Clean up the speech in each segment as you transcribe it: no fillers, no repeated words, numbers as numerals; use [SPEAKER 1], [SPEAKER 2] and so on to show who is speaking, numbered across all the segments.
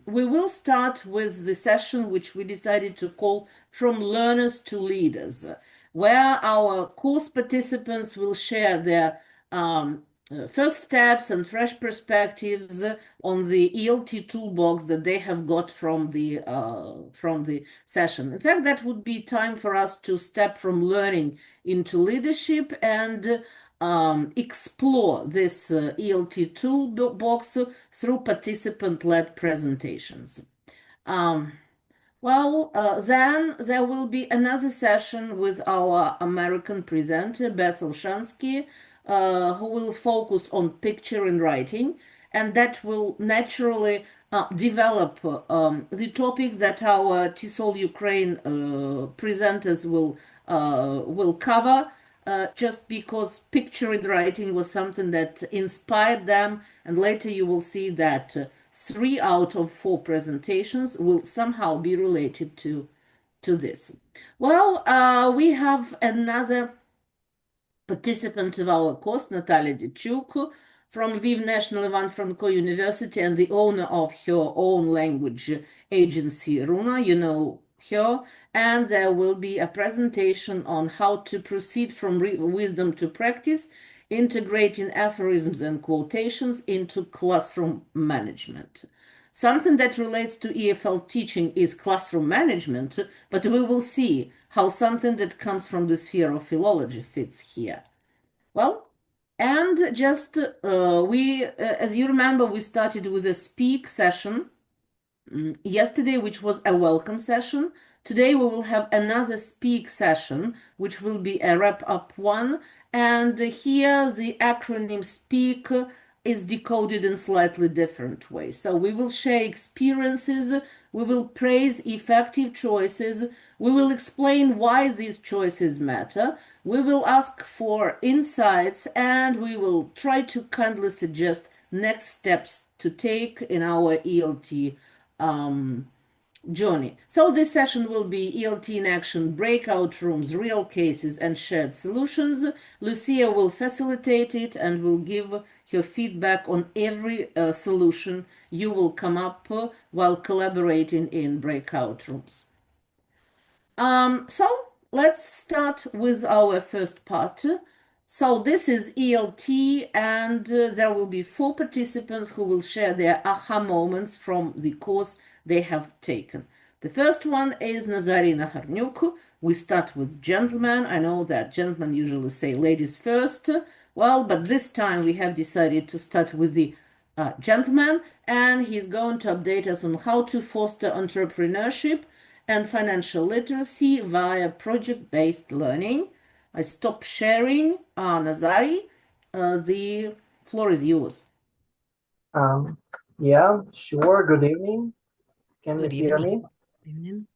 [SPEAKER 1] we will start with the session which we decided to call From Learners to Leaders, where our course participants will share their first steps and fresh perspectives on the ELT toolbox that they have got from the session. In fact, that would be time for us to step from learning into leadership and explore this ELT toolbox through participant-led presentations. Then there will be another session with our American presenter, Beth Olshansky, who will focus on picture and writing, and that will naturally develop the topics that our TESOL-Ukraine presenters will cover, just because picture and writing was something that inspired them, and later you will see that 3 out of 4 presentations will somehow be related to this. We have another participant of our course, Nataliya Dyachuk, from Lviv National Ivan Franko University and the owner of her own language agency, Runa, you know her, and there will be a presentation on how to proceed from wisdom to practice, integrating aphorisms and quotations into classroom management. Something that relates to EFL teaching is classroom management, but we will see how something that comes from the sphere of philology fits here. And just as you remember, we started with a speak session yesterday, which was a welcome session. Today we will have another speak session, which will be a wrap-up one. And here the acronym SPEAK is decoded in slightly different ways. So we will share experiences, we will praise effective choices, we will explain why these choices matter, we will ask for insights, and we will try to kindly suggest next steps to take in our ELT journey. So this session will be ELT in action, breakout rooms, real cases, and shared solutions. Lucia will facilitate it and will give her feedback on every solution you will come up while collaborating in breakout rooms. So let's start with our first part. So this is ELT, and there will be 4 participants who will share their aha moments from the course they have taken. The first one is Nazarii Nahorniuk. We start with gentlemen. I know that gentlemen usually say ladies first. But this time we have decided to start with the gentleman, and he's going to update us on how to foster entrepreneurship and financial literacy via project-based learning. I stop sharing. Nazarii, the floor is yours.
[SPEAKER 2] Yeah, sure. Good evening. Can
[SPEAKER 1] Good
[SPEAKER 2] you hear me?
[SPEAKER 1] Good evening.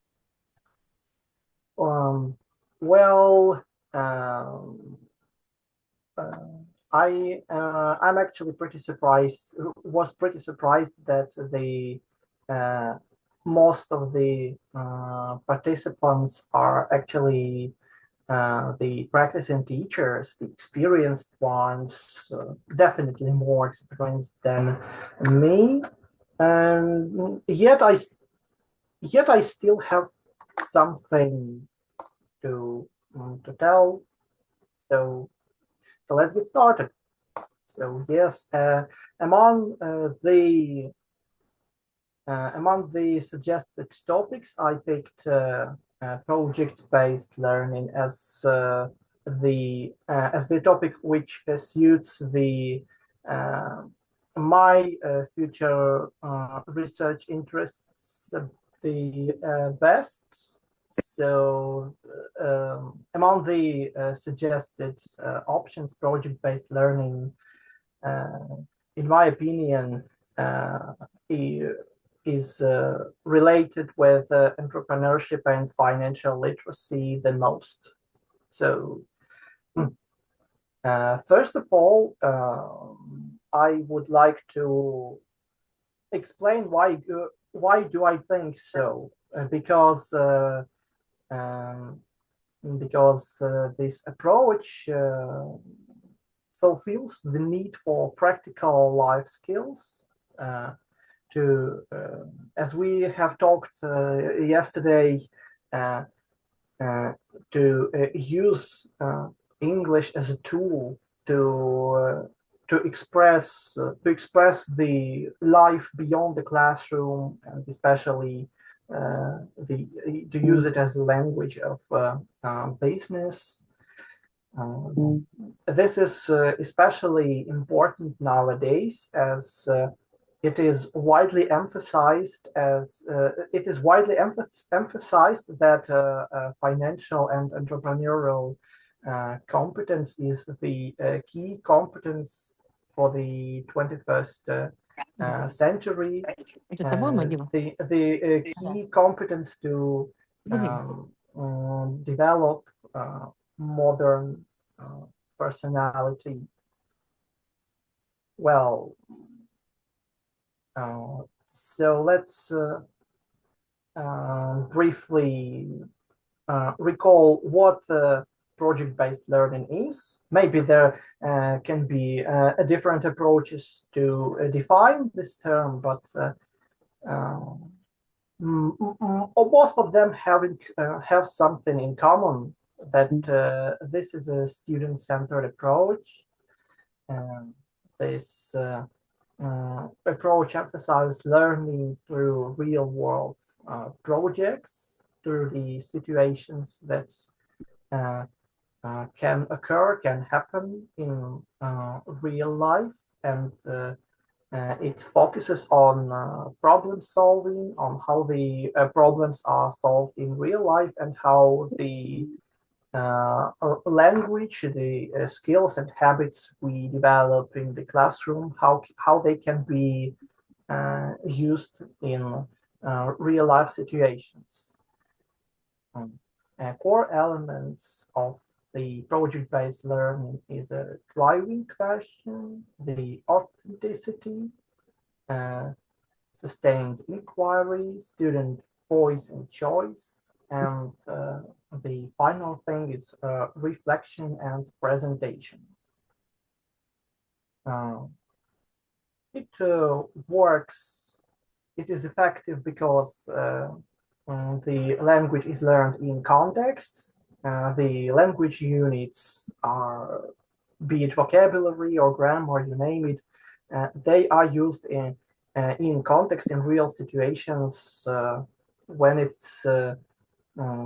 [SPEAKER 2] I'm actually pretty surprised. Was pretty surprised that the most of the participants are actually the practicing teachers, the experienced ones, definitely more experienced than me, and yet I still have something to tell. So let's get started. So yes, among the suggested topics, I picked project-based learning as the topic which suits the my future research interests the best. So among the suggested options, project-based learning, in my opinion, is related with entrepreneurship and financial literacy the most. So first of all, I would like to explain why do I think so, because this approach fulfills the need for practical life skills as we have talked yesterday, to use English as a tool to express the life beyond the classroom, and especially to use it as a language of business. This is especially important nowadays, as it is widely emphasized that financial and entrepreneurial competence is the key competence for the 21st century. The key competence to develop modern personality. Well, so let's briefly recall what project-based learning is. Maybe there can be different approaches to define this term, but most of them have something in common, that this is a student-centered approach. This approach emphasizes learning through real-world projects, through the situations that can happen in real life, and it focuses on problem solving, on how the problems are solved in real life, and how the language, the skills and habits we develop in the classroom, how they can be used in real life situations. Core elements of the project-based learning is a driving question, the authenticity, sustained inquiry, student voice and choice, and the final thing is reflection and presentation. It works, it is effective because the language is learned in context. The language units are, be it vocabulary or grammar, you name it, they are used in context, in real situations, when it's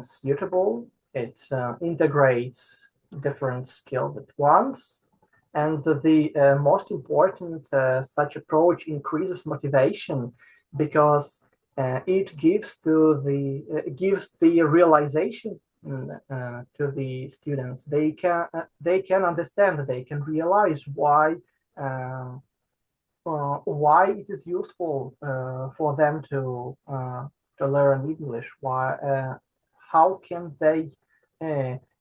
[SPEAKER 2] suitable. It integrates different skills at once, and the most important, such approach increases motivation, because it gives the realization to the students. They can understand, they can realize why it is useful for them to learn English. Why, how can they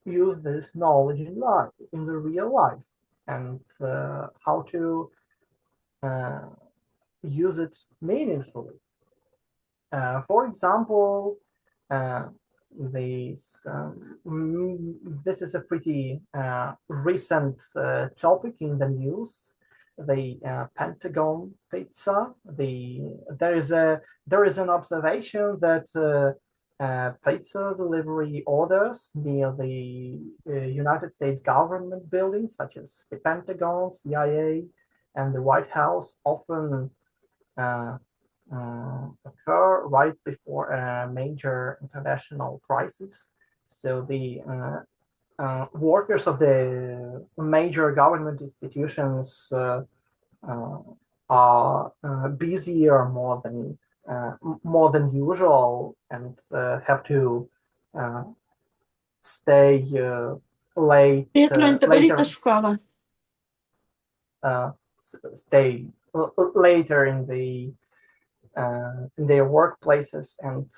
[SPEAKER 2] use this knowledge in the real life, and how to use it meaningfully. For example, this is a pretty recent topic in the news. The Pentagon pizza. There is an observation that pizza delivery orders near the United States government buildings, such as the Pentagon, CIA, and the White House, often occur right before a major international crisis. So the workers of the major government institutions are busier more than usual, and have to stay late later. Stay later in their workplaces, and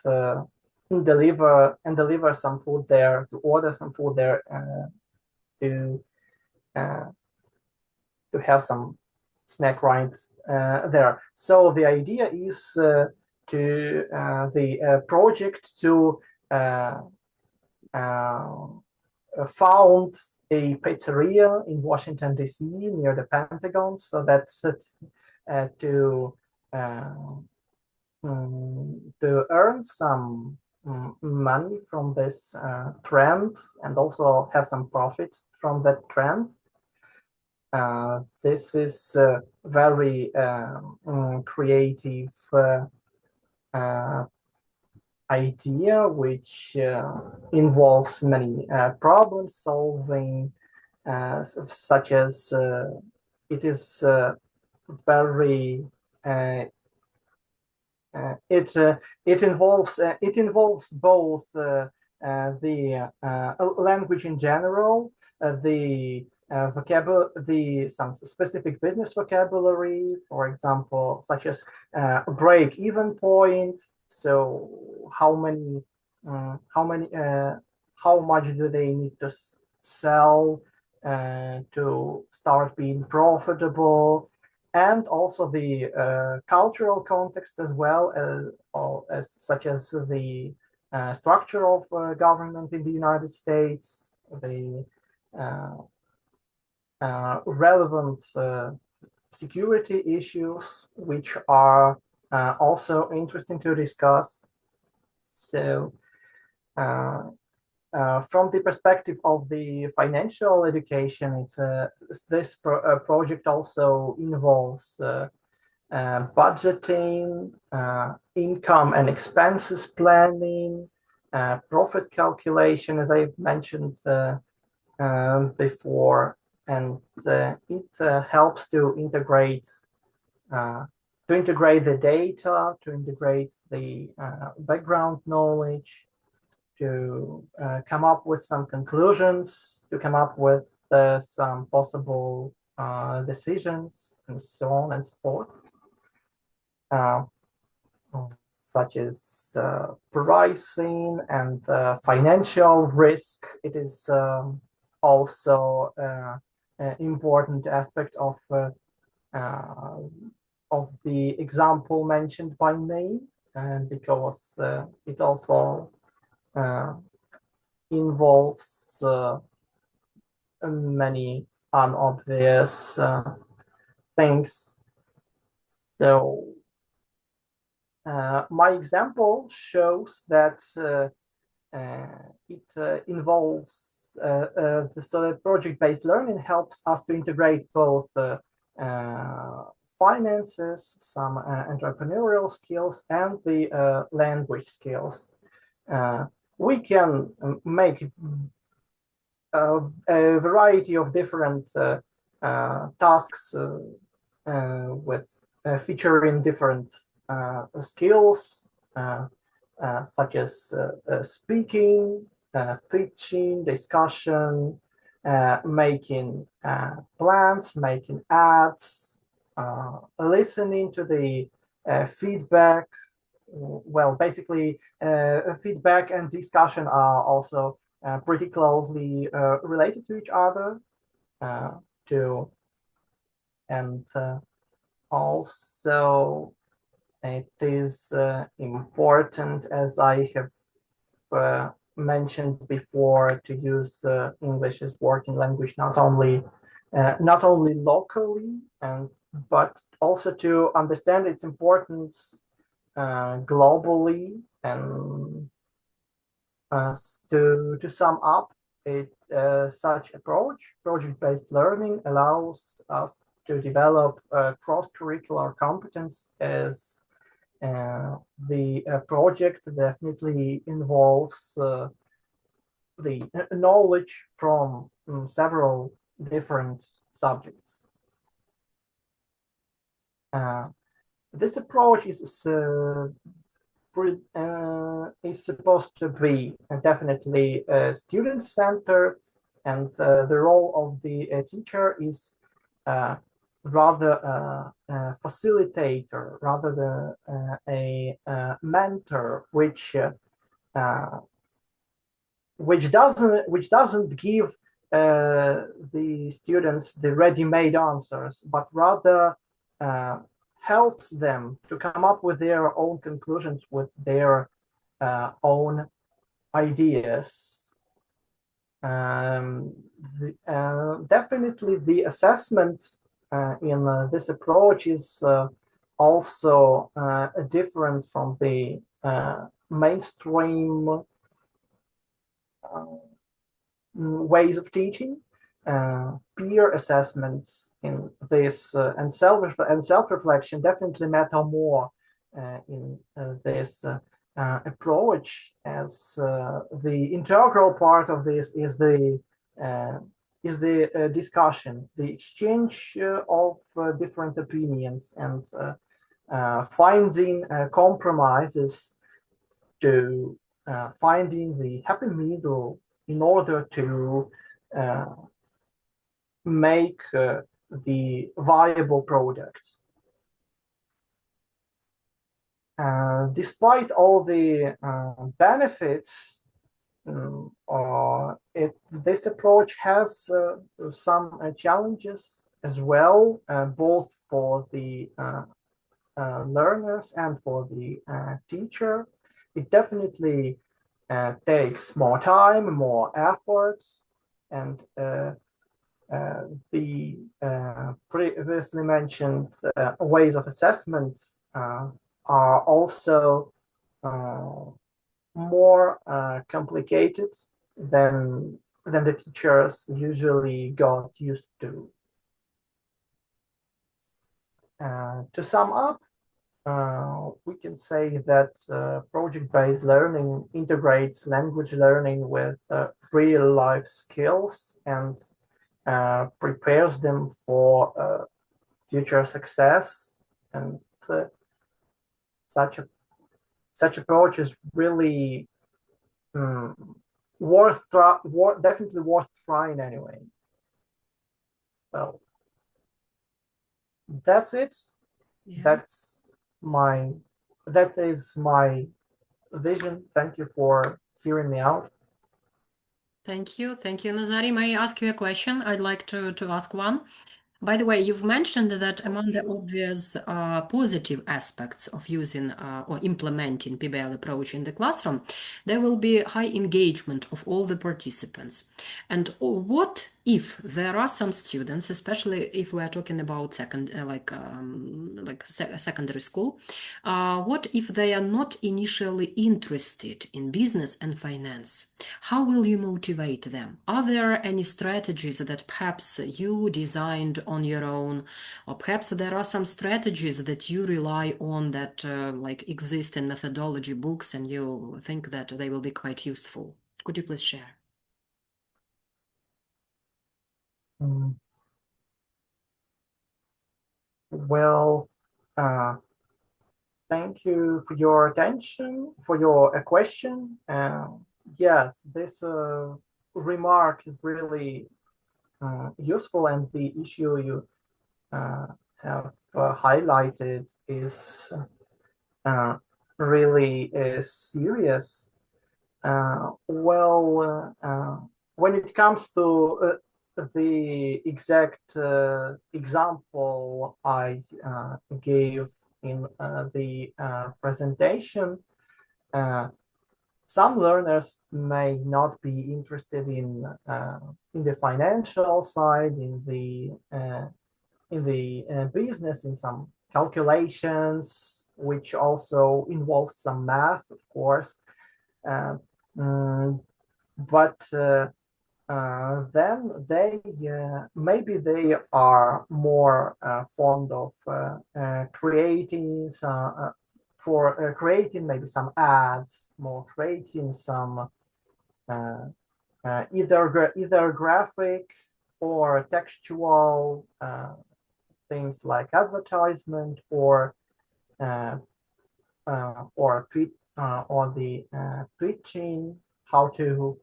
[SPEAKER 2] deliver some food there, to order some food there, to have some snack right there. So the idea is to the project to found a pizzeria in Washington, D.C. near the Pentagon, so that's to to earn some money from this trend and also have some profit from that trend. This is a very creative idea which involves many problem solving, such as it is very it involves both the language in general, the vocabulary, some specific business vocabulary, for example, such as break-even point. So how many, how much do they need to sell to start being profitable? And also the cultural context as well as such as the structure of government in the United States, the relevant security issues, which are also interesting to discuss. So from the perspective of the financial education, this project also involves budgeting, income and expenses planning, profit calculation, as I mentioned before, and it helps to integrate the data, to integrate the background knowledge, to come up with some conclusions, to come up with some possible decisions, and so on and so forth, such as pricing and financial risk. It is also an important aspect of the example mentioned by me, and because it also involves many unobvious things. So my example shows that it involves the project-based learning helps us to integrate both finances, some entrepreneurial skills, and the language skills. We can make a variety of different tasks with featuring different skills, such as speaking, pitching, discussion, making plans, making ads, listening to the feedback. Well, basically, feedback and discussion are also pretty closely related to each other. And also, it is important, as I have mentioned before, to use English as working language not only locally, but also to understand its importance globally. And to sum up, such approach, project-based learning, allows us to develop cross-curricular competence, as the project definitely involves the knowledge from several different subjects. This approach is supposed to be definitely student-centered, and the role of the teacher is rather a facilitator, rather than a mentor, which doesn't give the students the ready-made answers, but rather helps them to come up with their own conclusions, with their own ideas. Definitely the assessment in this approach is also different from the mainstream ways of teaching. Peer assessment in this and self-reflection definitely matter more in this approach, as the integral part of this is the discussion, the exchange of different opinions, and finding compromises to finding the happy middle in order to make the viable product. Despite all the benefits, this approach has some challenges as well, both for the learners and for the teacher. It definitely takes more time, more effort, and the previously mentioned ways of assessment are also more complicated than the teachers usually got used to. To sum up, we can say that project-based learning integrates language learning with real-life skills and prepares them for future success. And such approach is really definitely worth trying anyway. Well, that's it.
[SPEAKER 3] Yeah.
[SPEAKER 2] That is my vision. Thank you for hearing me out.
[SPEAKER 3] Thank you, Nazarii. May I ask you a question? I'd like to ask one. By the way, you've mentioned that among the obvious positive aspects of using or implementing PBL approach in the classroom, there will be high engagement of all the participants. And what if there are some students, especially if we are talking about secondary school, what if they are not initially interested in business and finance? How will you motivate them? Are there any strategies that perhaps you designed on your own, or perhaps there are some strategies that you rely on that exist in methodology books and you think that they will be quite useful? Could you please share?
[SPEAKER 2] Well, thank you for your attention, for your question. Yes, this remark is really useful, and the issue you have highlighted is really serious. When it comes to the exact example I gave in the presentation, some learners may not be interested in the financial side, in the business, in some calculations, which also involve some math, of course. But then maybe they are more fond of creating creating maybe some ads, more creating some either graphic or textual things like advertisement or the pitching, how to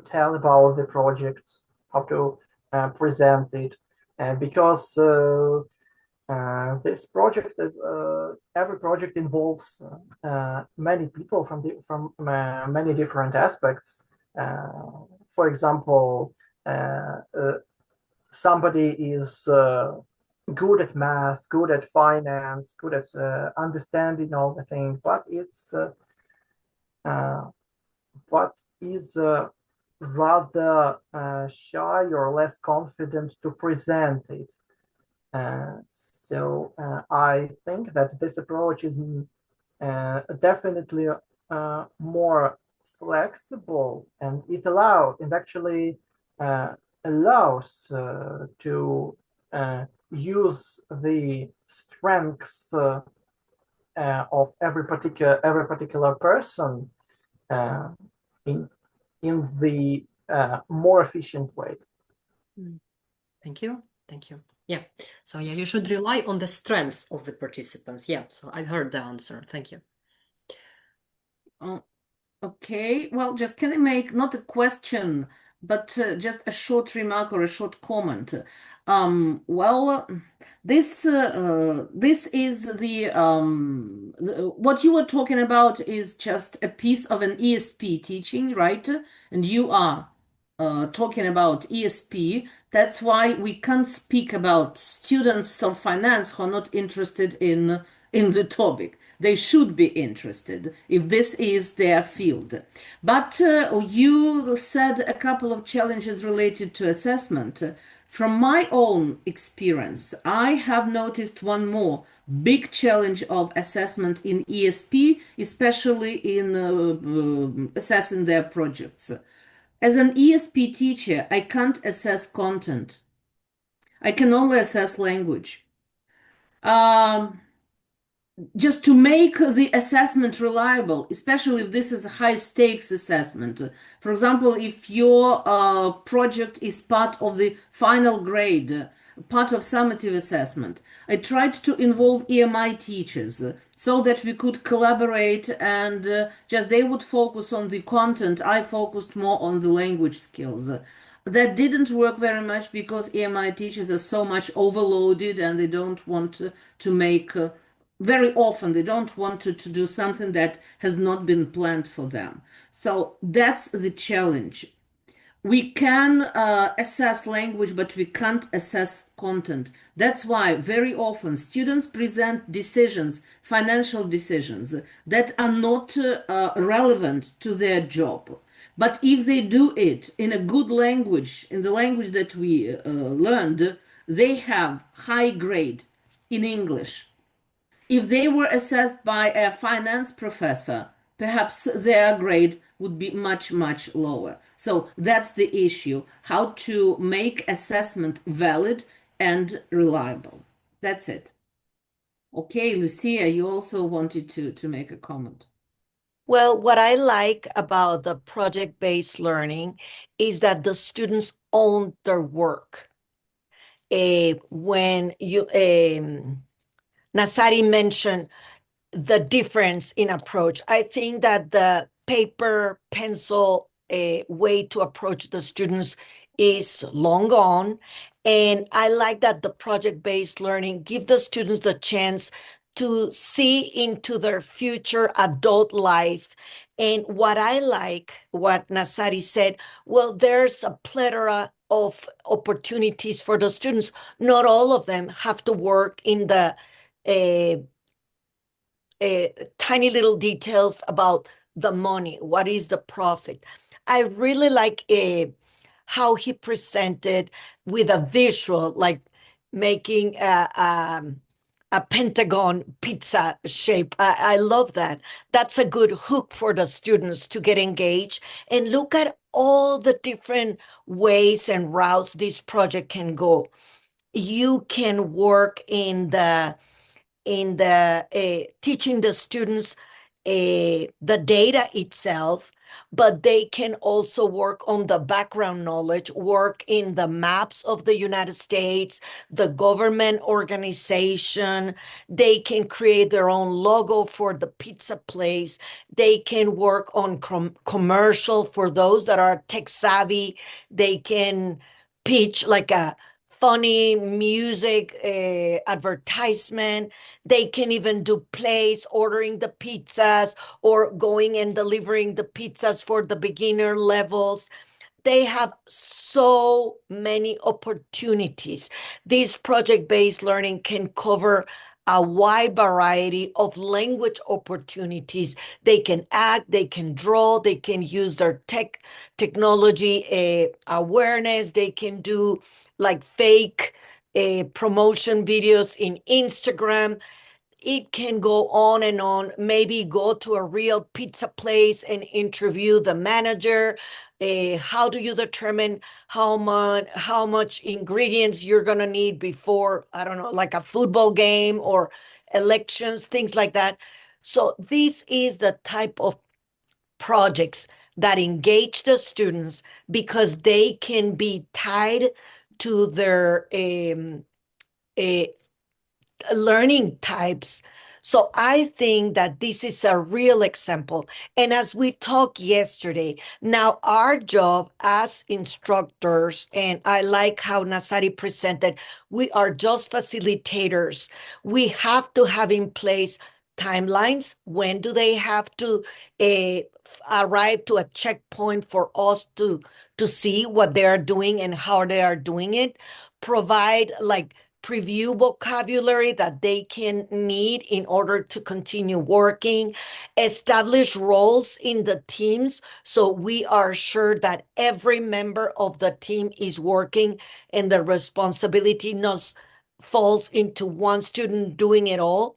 [SPEAKER 2] tell about the project, how to present it, because this project is every project involves many people from many different aspects. For example, somebody is good at math, good at finance, good at understanding all the things, but is rather shy or less confident to present it. So I think that this approach is definitely more flexible, and it actually allows to use the strengths of every particular person uh, in the more efficient way.
[SPEAKER 3] Thank you. Thank you. Yeah. So yeah, you should rely on the strength of the participants. Yeah. So I've heard the answer. Thank you.
[SPEAKER 1] Okay. Well, just can I make not a question, but just a short remark or a short comment? Well, this is what you were talking about is just a piece of an ESP teaching, right? And you are talking about ESP. That's why we can't speak about students of finance who are not interested in the topic. They should be interested if this is their field. But you said a couple of challenges related to assessment. From my own experience, I have noticed one more big challenge of assessment in ESP, especially in assessing their projects. As an ESP teacher, I can't assess content. I can only assess language. Um, just to make the assessment reliable, especially if this is a high stakes assessment. For example, if your project is part of the final grade, part of summative assessment, I tried to involve EMI teachers so that we could collaborate and just they would focus on the content. I focused more on the language skills. That didn't work very much because EMI teachers are so much overloaded and they don't want to make very often they don't want to do something that has not been planned for them. So that's the challenge. We can assess language, but we can't assess content. That's why very often students present decisions, financial decisions, that are not relevant to their job. But if they do it in a good language, in the language that we learned, they have high grade in English. If they were assessed by a finance professor, perhaps their grade would be much, much lower. So that's the issue, how to make assessment valid and reliable. That's it. Okay, Lucia, you also wanted to make a comment.
[SPEAKER 4] Well, what I like about the project-based learning is that the students own their work. When Nazarii mentioned the difference in approach, I think that the paper pencil way to approach the students is long gone. And I like that the project-based learning give the students the chance to see into their future adult life. And what I like, what Nazarii said, well, there's a plethora of opportunities for the students. Not all of them have to work in the tiny little details about the money. What is the profit? I really like how he presented with a visual, like making a pentagon pizza shape. I love that. That's a good hook for the students to get engaged and look at all the different ways and routes this project can go. You can work in the teaching the students the data itself, but they can also work on the background knowledge, work in the maps of the United States, the government organization. They can create their own logo for the pizza place. They can work on commercial for those that are tech savvy. They can pitch like a funny music advertisement. They can even do plays, ordering the pizzas or going and delivering the pizzas for the beginner levels. They have so many opportunities. This project-based learning can cover a wide variety of language opportunities. They can act, they can draw, they can use their technology awareness. They can do like fake promotion videos in Instagram. It can go on and on. Maybe go to a real pizza place and interview the manager. How do you determine how much ingredients you're gonna need before, I don't know, like a football game or elections, things like that. So this is the type of projects that engage the students because they can be tied to their learning types. So I think that this is a real example. And as we talked yesterday, now our job as instructors, and I like how Nazarii presented, we are just facilitators. We have to have in place timelines. When do they have to arrive to a checkpoint for us to see what they are doing and how they are doing it? Provide like preview vocabulary that they can need in order to continue working, establish roles in the teams so we are sure that every member of the team is working and the responsibility not falls into one student doing it all,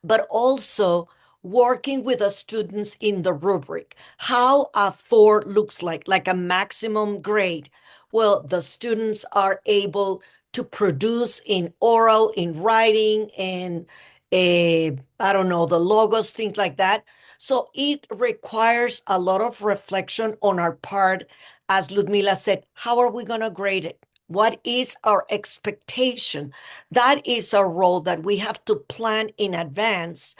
[SPEAKER 4] but also working with the students in the rubric, how a 4 looks like a maximum grade. Well, the students are able to produce in oral, in writing, and I don't know, the logos, things like that. So it requires a lot of reflection on our part. As Ludmila said, how are we going to grade it? What is our expectation? That is a role that we have to plan in advance.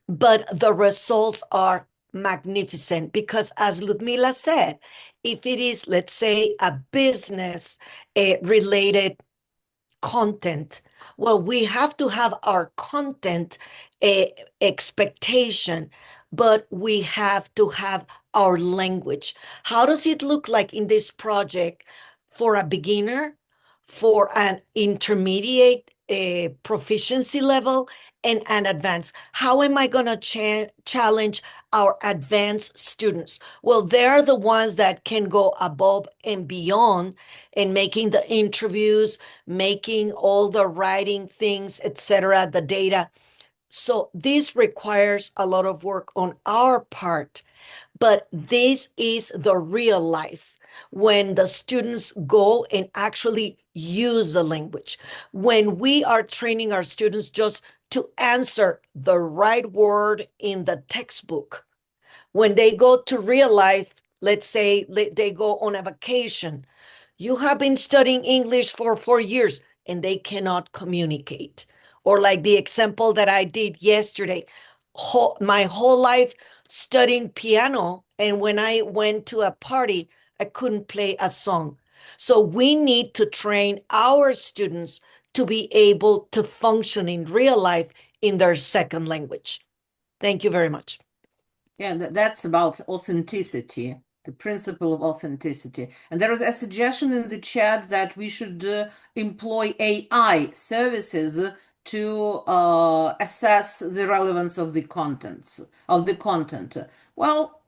[SPEAKER 4] But the results are magnificent because, as Ludmila said, if it is, let's say, a business related content, well, we have to have our content expectation, but we have to have our language. How does it look like in this project for a beginner, for an intermediate proficiency level, and an advanced? How am I going to challenge our advanced students? Well, they're the ones that can go above and beyond in making the interviews, making all the writing things, etc., the data. So this requires a lot of work on our part, but this is the real life when the students go and actually use the language. When we are training our students just to answer the right word in the textbook, when they go to real life, let's say they go on a vacation, you have been studying English for 4 years and they cannot communicate. Or like the example that I did yesterday, my whole life studying piano, and when I went to a party, I couldn't play a song. So we need to train our students to be able to function in real life in their second language. Thank you very much.
[SPEAKER 1] Yeah, that's about authenticity, the principle of authenticity. And there is a suggestion in the chat that we should employ AI services to assess the relevance of the contents of the content. Well,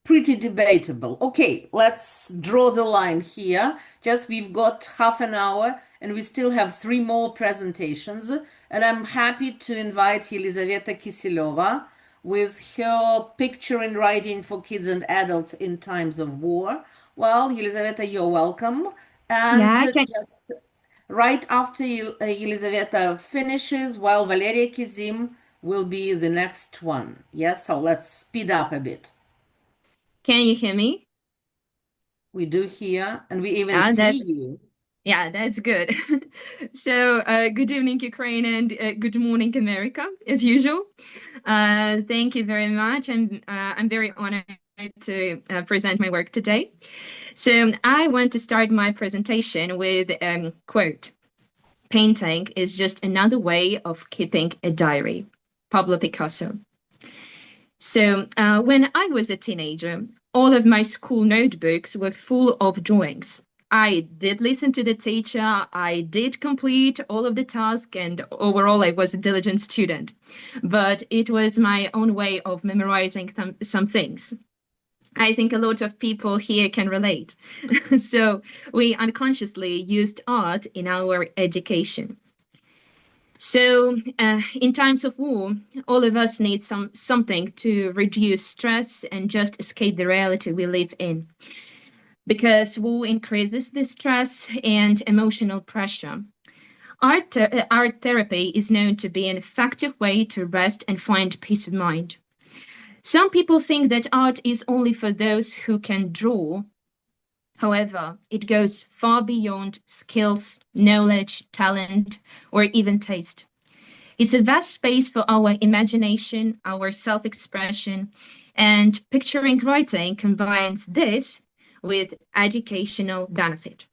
[SPEAKER 1] pretty debatable. Okay, let's draw the line here. Just we've got half an hour and we still have 3 more presentations. And I'm happy to invite Elizaveta Kiselyova with her picture and writing for kids and adults in times of war. Well, Elizaveta, you're welcome. And just right after Elizaveta finishes, while Valeria Kizim will be the next one. Yes, so let's speed up a bit.
[SPEAKER 5] Can you hear me?
[SPEAKER 1] We do hear, and we even see you.
[SPEAKER 5] Yeah, that's good. So, good evening, Ukraine, and good morning, America, as usual. Thank you very much. I'm very honored to present my work today. So, I want to start my presentation with a quote. Painting is just another way of keeping a diary. Pablo Picasso. So, when I was a teenager, all of my school notebooks were full of drawings. I did listen to the teacher, I did complete all of the tasks, and overall I was a diligent student. But it was my own way of memorizing some things. I think a lot of people here can relate. So we unconsciously used art in our education. So in times of war, all of us need something to reduce stress and just escape the reality we live in. Because war increases the stress and emotional pressure. Art therapy is known to be an effective way to rest and find peace of mind. Some people think that art is only for those who can draw. However, it goes far beyond skills, knowledge, talent, or even taste. It's a vast space for our imagination, our self-expression, and picturing writing combines this with educational benefit.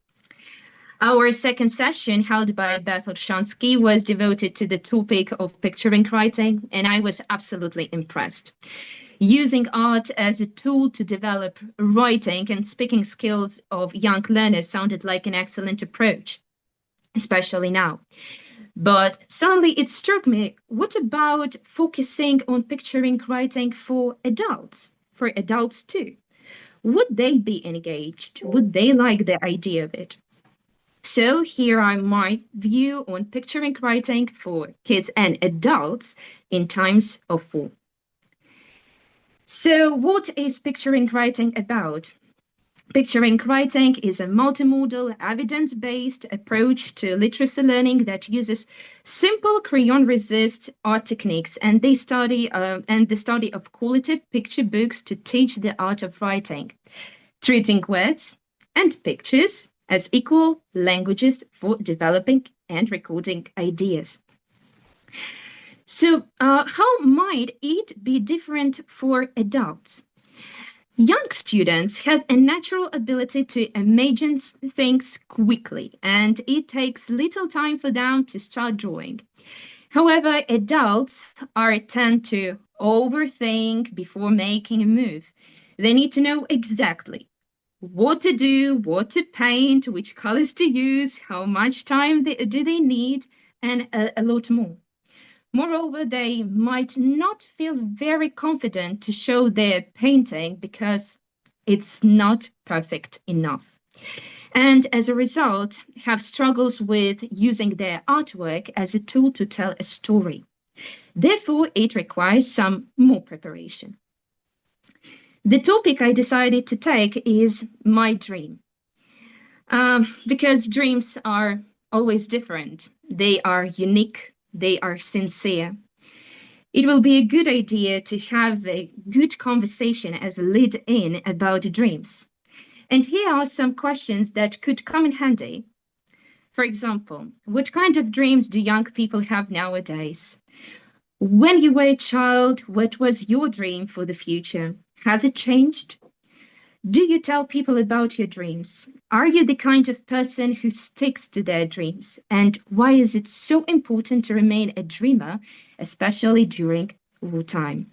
[SPEAKER 5] Our second session, held by Beth Olshansky, was devoted to the topic of picturing writing, and I was absolutely impressed. Using art as a tool to develop writing and speaking skills of young learners sounded like an excellent approach, especially now. But suddenly it struck me, what about focusing on picturing writing for adults too? Would they be engaged? Would they like the idea of it? So here are my view on picturing writing for kids and adults in times of war. So what is picturing writing about? Picturing writing is a multimodal, evidence-based approach to literacy learning that uses simple crayon-resist art techniques and the study of quality picture books to teach the art of writing, treating words and pictures as equal languages for developing and recording ideas. So, how might it be different for adults? Young students have a natural ability to imagine things quickly, and it takes little time for them to start drawing. However, adults tend to overthink before making a move. They need to know exactly what to do, what to paint, which colors to use, how much time do they need, and a lot more. Moreover, they might not feel very confident to show their painting because it's not perfect enough. And as a result, have struggles with using their artwork as a tool to tell a story. Therefore, it requires some more preparation. The topic I decided to take is my dream. Because dreams are always different. They are unique. They are sincere. It will be a good idea to have a good conversation as a lead in about dreams. And here are some questions that could come in handy. For example, what kind of dreams do young people have nowadays? When you were a child, what was your dream for the future? Has it changed? Do you tell people about your dreams? Are you the kind of person who sticks to their dreams? And why is it so important to remain a dreamer, especially during wartime?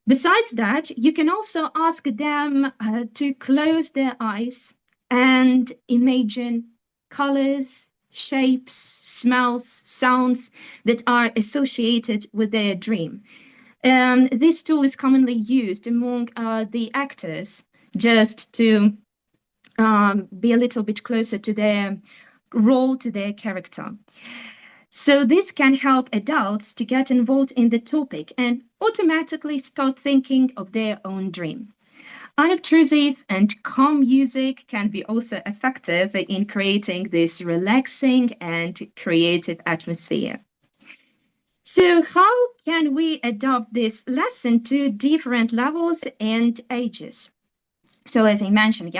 [SPEAKER 5] Besides that, you can also ask them to close their eyes and imagine colors, shapes, smells, sounds that are associated with their dream. This tool is commonly used among the actors just to be a little bit closer to their role, to their character. So this can help adults to get involved in the topic and automatically start thinking of their own dream. Unobtrusive and calm music can be also effective in creating this relaxing and creative atmosphere. So how can we adopt this lesson to different levels and ages? So as I mentioned,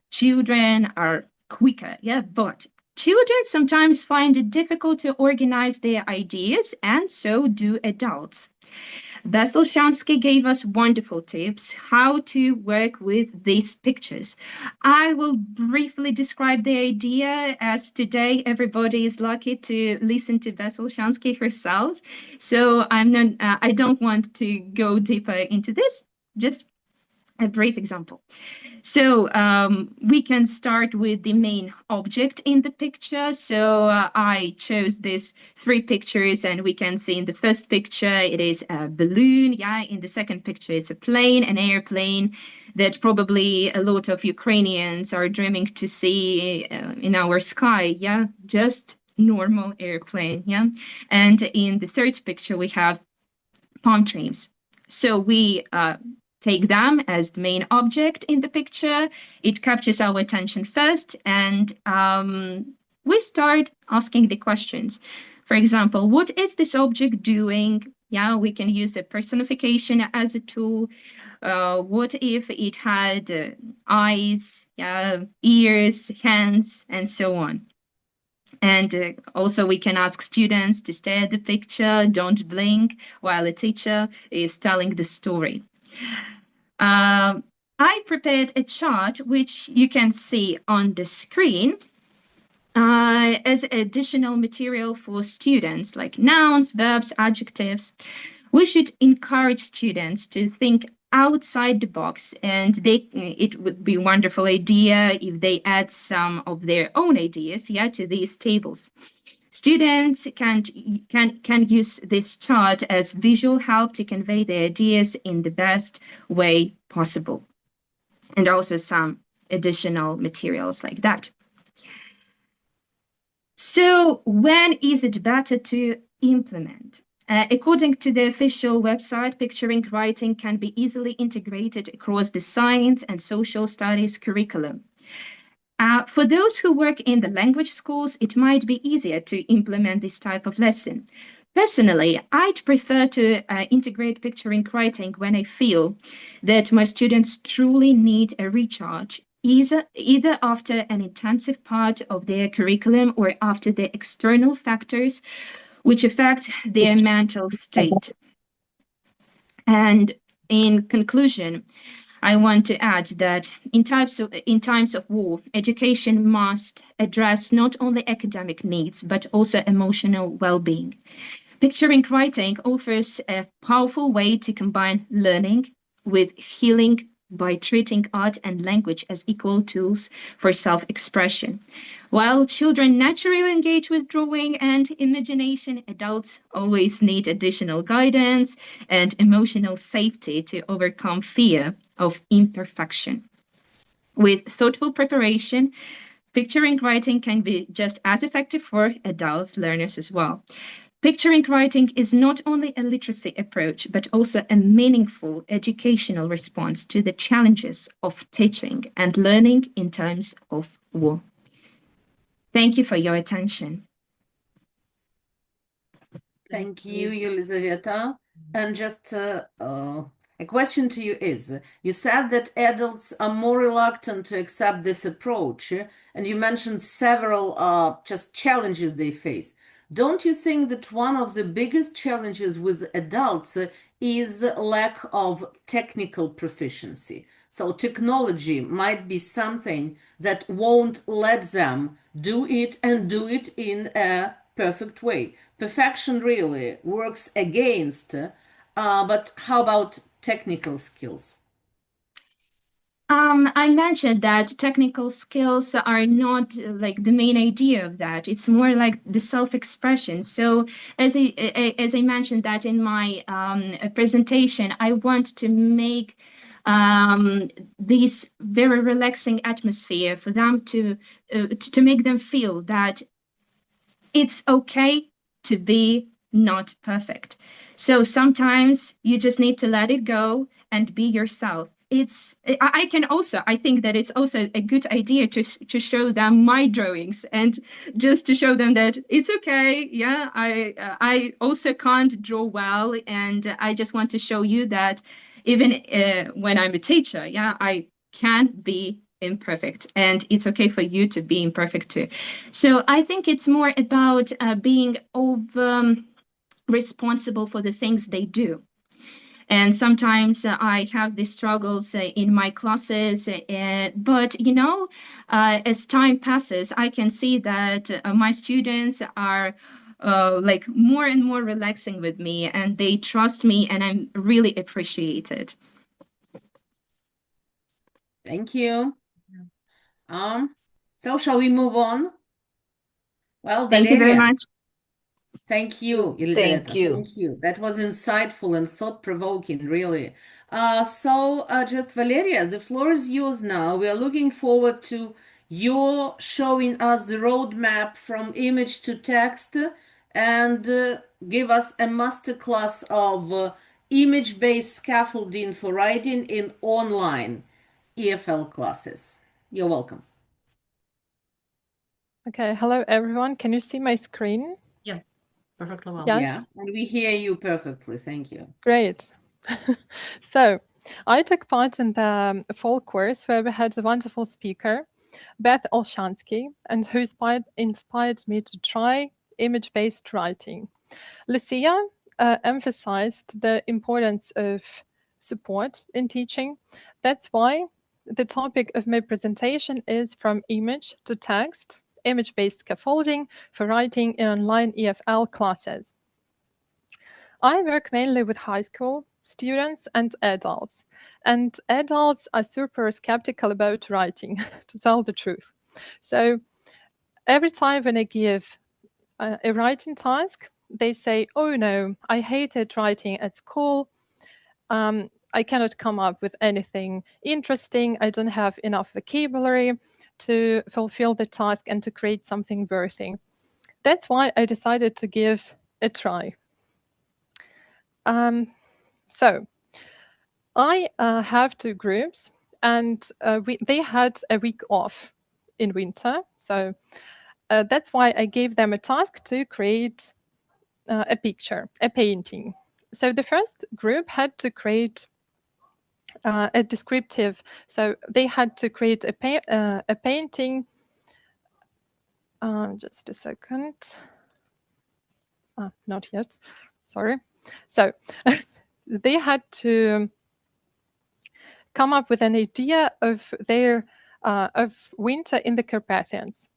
[SPEAKER 5] children are quicker, but children sometimes find it difficult to organize their ideas, and so do adults. Beth Olshansky gave us wonderful tips how to work with these pictures. I will briefly describe the idea, as today everybody is lucky to listen to Beth Olshansky herself. So I don't want to go deeper into this. Just a brief example. So we can start with the main object in the picture. So I chose these 3 pictures, and we can see in the first picture it is a balloon. Yeah, in the second picture it's a plane, an airplane that probably a lot of Ukrainians are dreaming to see in our sky. Yeah, just normal airplane. Yeah, and in the third picture we have palm trees. So we take them as the main object in the picture. It captures our attention first, and we start asking the questions. For example, what is this object doing? Yeah, we can use a personification as a tool. What if it had eyes, ears, hands, and so on? And also we can ask students to stare at the picture, don't blink while a teacher is telling the story. I prepared a chart which you can see on the screen as additional material for students, like nouns, verbs, adjectives. We should encourage students to think outside the box, and it would be a wonderful idea if they add some of their own ideas, to these tables. Students can use this chart as visual help to convey their ideas in the best way possible, and also some additional materials like that. So when is it better to implement? According to the official website, picturing writing can be easily integrated across the science and social studies curriculum. For those who work in the language schools, it might be easier to implement this type of lesson. Personally, I'd prefer to integrate picturing writing when I feel that my students truly need a recharge, either after an intensive part of their curriculum or after the external factors which affect their mental state. And in conclusion, I want to add that in times of war, education must address not only academic needs, but also emotional well-being. Picturing writing offers a powerful way to combine learning with healing by treating art and language as equal tools for self-expression. While children naturally engage with drawing and imagination, adults always need additional guidance and emotional safety to overcome fear of imperfection. With thoughtful preparation, picturing writing can be just as effective for adult learners as well. Picturing writing is not only a literacy approach, but also a meaningful educational response to the challenges of teaching and learning in times of war. Thank you for your attention.
[SPEAKER 1] Thank you, Yelizaveta. And just a question to you is, you said that adults are more reluctant to accept this approach, and you mentioned several just challenges they face. Don't you think that one of the biggest challenges with adults is lack of technical proficiency? So technology might be something that won't let them do it and do it in a perfect way. Perfection really works against, but how about technical skills?
[SPEAKER 5] I mentioned that technical skills are not like the main idea of that. It's more like the self-expression. So as I mentioned that in my presentation, I want to make this very relaxing atmosphere for them to make them feel that it's okay to be not perfect. So sometimes you just need to let it go and be yourself. I think that it's also a good idea to show them my drawings and just to show them that it's okay. Yeah, I also can't draw well, and I just want to show you that even when I'm a teacher, I can be imperfect, and it's okay for you to be imperfect too. So I think it's more about being responsible for the things they do. And sometimes I have these struggles in my classes, but as time passes, I can see that my students are like more and more relaxing with me, and they trust me, and I'm really appreciated.
[SPEAKER 1] Thank you. So shall we move on? Well,
[SPEAKER 5] Thank you very
[SPEAKER 1] Valeria,
[SPEAKER 5] much.
[SPEAKER 1] thank you,
[SPEAKER 4] Thank
[SPEAKER 1] Elizaveta.
[SPEAKER 4] you.
[SPEAKER 1] Thank you. That was insightful and thought-provoking, really. Just Valeria, the floor is yours now. We are looking forward to your showing us the roadmap from image to text and give us a masterclass of image-based scaffolding for writing in online EFL classes. You're welcome.
[SPEAKER 6] Okay, hello everyone. Can you see my screen?
[SPEAKER 3] Yeah, perfectly well.
[SPEAKER 6] Yes.
[SPEAKER 1] Yeah, and we hear you perfectly. Thank you.
[SPEAKER 6] Great. So, I took part in the fall course where we had a wonderful speaker, Beth Olshansky, and who inspired me to try image-based writing. Lucia emphasized the importance of support in teaching. That's why the topic of my presentation is from image to text, image-based scaffolding for writing in online EFL classes. I work mainly with high school students and adults are super skeptical about writing, to tell the truth. So every time when I give a writing task, they say, oh no, I hated writing at school. I cannot come up with anything interesting. I don't have enough vocabulary to fulfill the task and to create something worthy. That's why I decided to give a try. So I have two groups, and they had a week off in winter. So that's why I gave them a task to create a picture, a painting. So the first group had to create a descriptive. So they had to create a painting. Just a second. Not yet. Sorry. So they had to come up with an idea of their of winter in the Carpathians.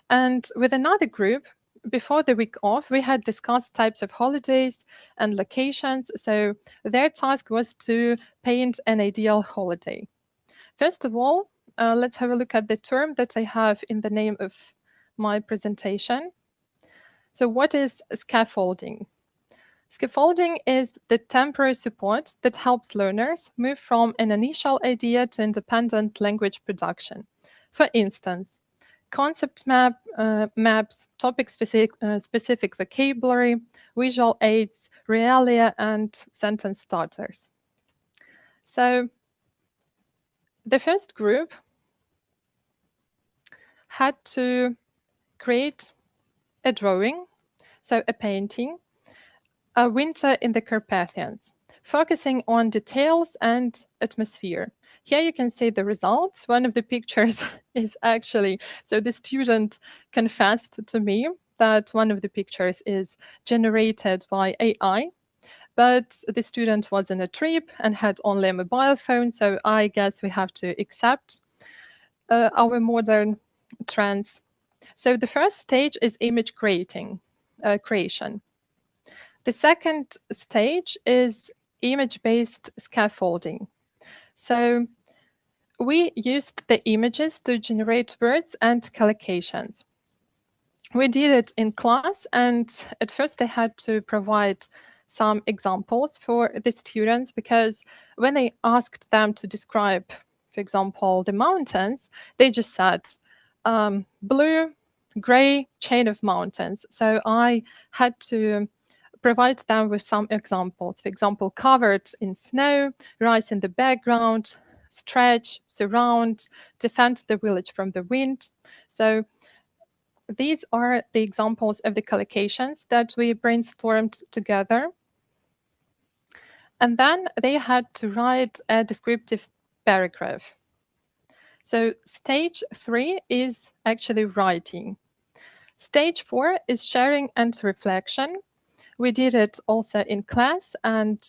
[SPEAKER 6] And with another group, before the week off, we had discussed types of holidays and locations. So their task was to paint an ideal holiday. First of all, let's have a look at the term that I have in the name of my presentation. So what is scaffolding? Scaffolding is the temporary support that helps learners move from an initial idea to independent language production. For instance, concept maps, topic-specific vocabulary, visual aids, realia, and sentence starters. So the first group had to create a drawing, so a painting, a winter in the Carpathians, focusing on details and atmosphere. Here you can see the results. One of the pictures is actually, so the student confessed to me that one of the pictures is generated by AI, but the student was on a trip and had only a mobile phone, so I guess we have to accept our modern trends. So the first stage is image creation. The second stage is image-based scaffolding. So we used the images to generate words and collocations. We did it in class, and at first I had to provide some examples for the students, because when I asked them to describe, for example, the mountains, they just said blue, gray chain of mountains. So I had to provide them with some examples. For example, covered in snow, rise in the background, stretch, surround, defend the village from the wind. So these are the examples of the collocations that we brainstormed together. And then they had to write a descriptive paragraph. So stage 3 is actually writing. Stage 4 is sharing and reflection. We did it also in class, and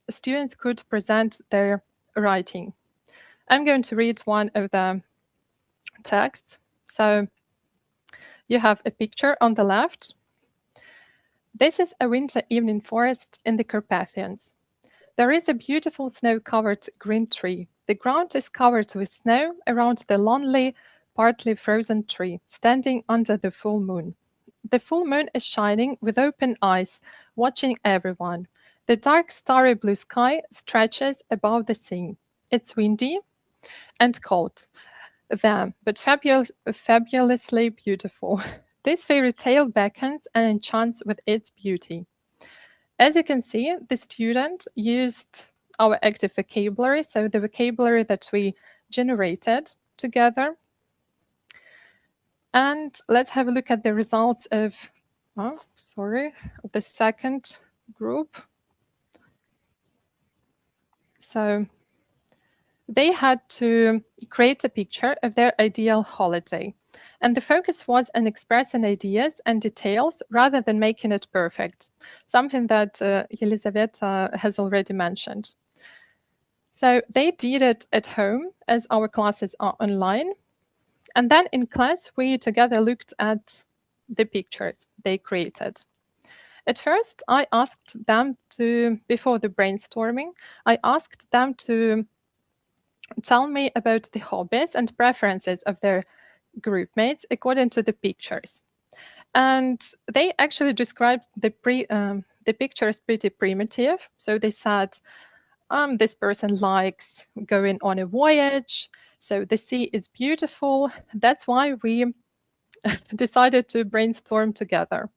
[SPEAKER 6] students could present their writing. I'm going to read one of the texts. So you have a picture on the left. This is a winter evening forest in the Carpathians. There is a beautiful snow-covered green tree. The ground is covered with snow around the lonely, partly frozen tree, standing under the full moon. The full moon is shining with open eyes, watching everyone. The dark, starry blue sky stretches above the scene. It's windy and cold there, but fabulously beautiful. This fairy tale beckons and enchants with its beauty. As you can see, the student used our active vocabulary, so the vocabulary that we generated together. And let's have a look at the results of, the second group. So they had to create a picture of their ideal holiday. And the focus was on expressing ideas and details rather than making it perfect, something that Yelizaveta has already mentioned. So they did it at home, as our classes are online. And then in class, we together looked at the pictures they created. At first, I asked them to, before the brainstorming, I asked them to tell me about the hobbies and preferences of their group mates according to the pictures. And they actually described the pictures pretty primitive. So they said, this person likes going on a voyage. So the sea is beautiful. That's why we decided to brainstorm together.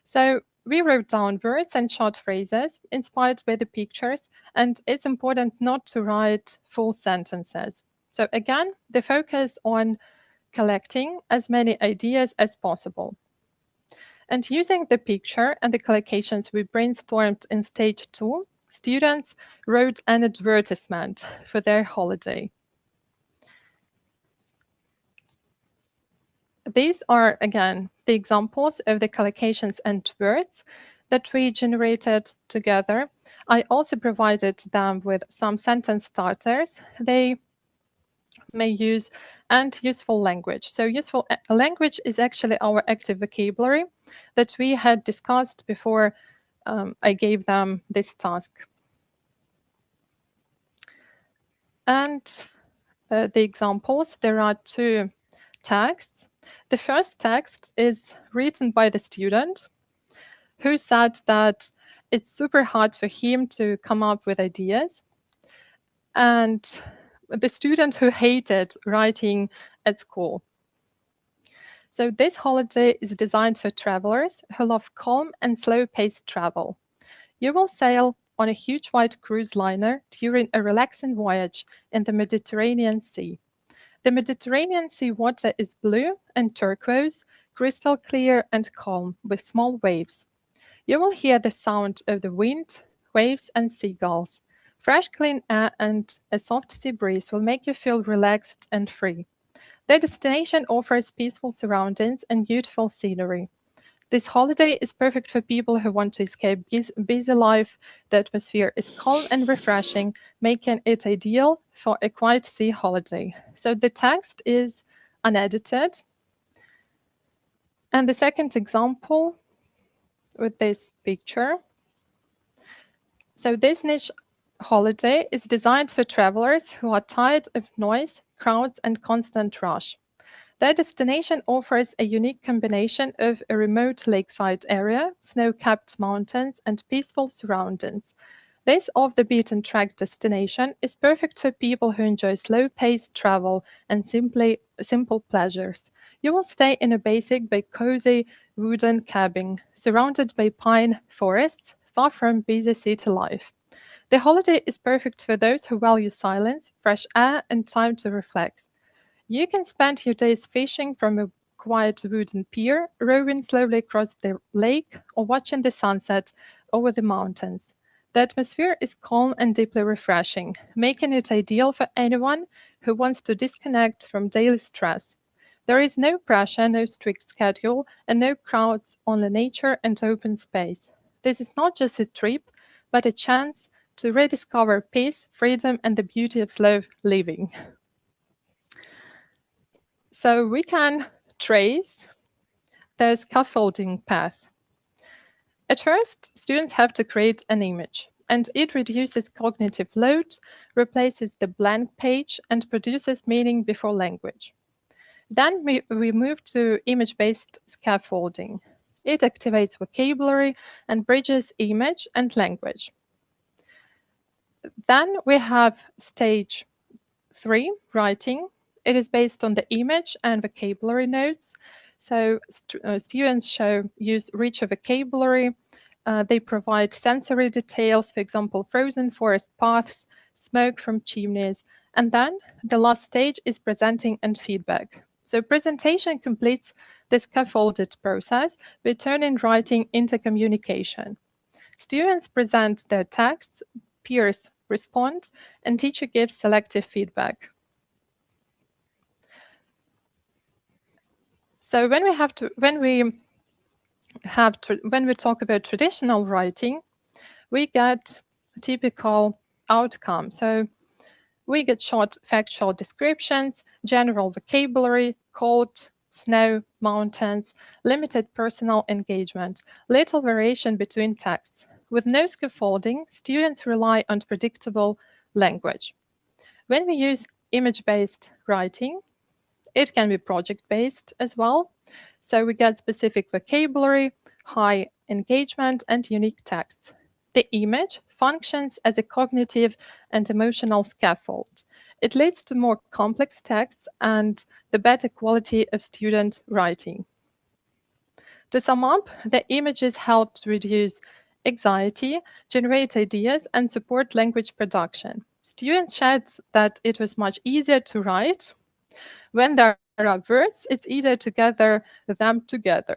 [SPEAKER 6] So we wrote down words and short phrases inspired by the pictures, and it's important not to write full sentences. So again, the focus on collecting as many ideas as possible. And using the picture and the collocations we brainstormed in stage 2, students wrote an advertisement for their holiday. These are, again, the examples of the collocations and words that we generated together. I also provided them with some sentence starters they may use and useful language. So useful language is actually our active vocabulary that we had discussed before I gave them this task. And the examples, there are 2 texts. The first text is written by the student who said that it's super hard for him to come up with ideas. And the student who hated writing at school. So this holiday is designed for travelers who love calm and slow-paced travel. You will sail on a huge white cruise liner during a relaxing voyage in the Mediterranean Sea. The Mediterranean Sea water is blue and turquoise, crystal clear and calm, with small waves. You will hear the sound of the wind, waves, and seagulls. Fresh, clean air and a soft sea breeze will make you feel relaxed and free. The destination offers peaceful surroundings and beautiful scenery. This holiday is perfect for people who want to escape busy life. The atmosphere is calm and refreshing, making it ideal for a quiet sea holiday. So the text is unedited. And the second example with this picture. So this niche holiday is designed for travelers who are tired of noise, crowds, and constant rush. Their destination offers a unique combination of a remote lakeside area, snow-capped mountains, and peaceful surroundings. This off-the-beaten-track destination is perfect for people who enjoy slow-paced travel and simple pleasures. You will stay in a basic but cozy wooden cabin, surrounded by pine forests, far from busy city life. The holiday is perfect for those who value silence, fresh air, and time to reflect. You can spend your days fishing from a quiet wooden pier, rowing slowly across the lake, or watching the sunset over the mountains. The atmosphere is calm and deeply refreshing, making it ideal for anyone who wants to disconnect from daily stress. There is no pressure, no strict schedule, and no crowds, only nature and open space. This is not just a trip, but a chance to rediscover peace, freedom, and the beauty of slow living. So we can trace the scaffolding path. At first, students have to create an image. and it reduces cognitive load, replaces the blank page, and produces meaning before language. Then we move to image-based scaffolding. It activates vocabulary and bridges image and language. Then we have stage 3, writing. It is based on the image and vocabulary notes. So students use richer vocabulary. They provide sensory details, for example, frozen forest paths, smoke from chimneys. And then the last stage is presenting and feedback. So presentation completes the scaffolded process by turning writing into communication. Students present their texts, peers respond, and teacher gives selective feedback. So when we talk about traditional writing, we get a typical outcome. So we get short factual descriptions, general vocabulary, cold, snow, mountains, limited personal engagement, little variation between texts. With no scaffolding, students rely on predictable language. When we use image-based writing, it can be project-based as well. So we get specific vocabulary, high engagement, and unique texts. The image functions as a cognitive and emotional scaffold. It leads to more complex texts and the better quality of student writing. To sum up, the images help to reduce anxiety, generate ideas, and support language production. Students shared that it was much easier to write. When there are words, it's easier to gather them together.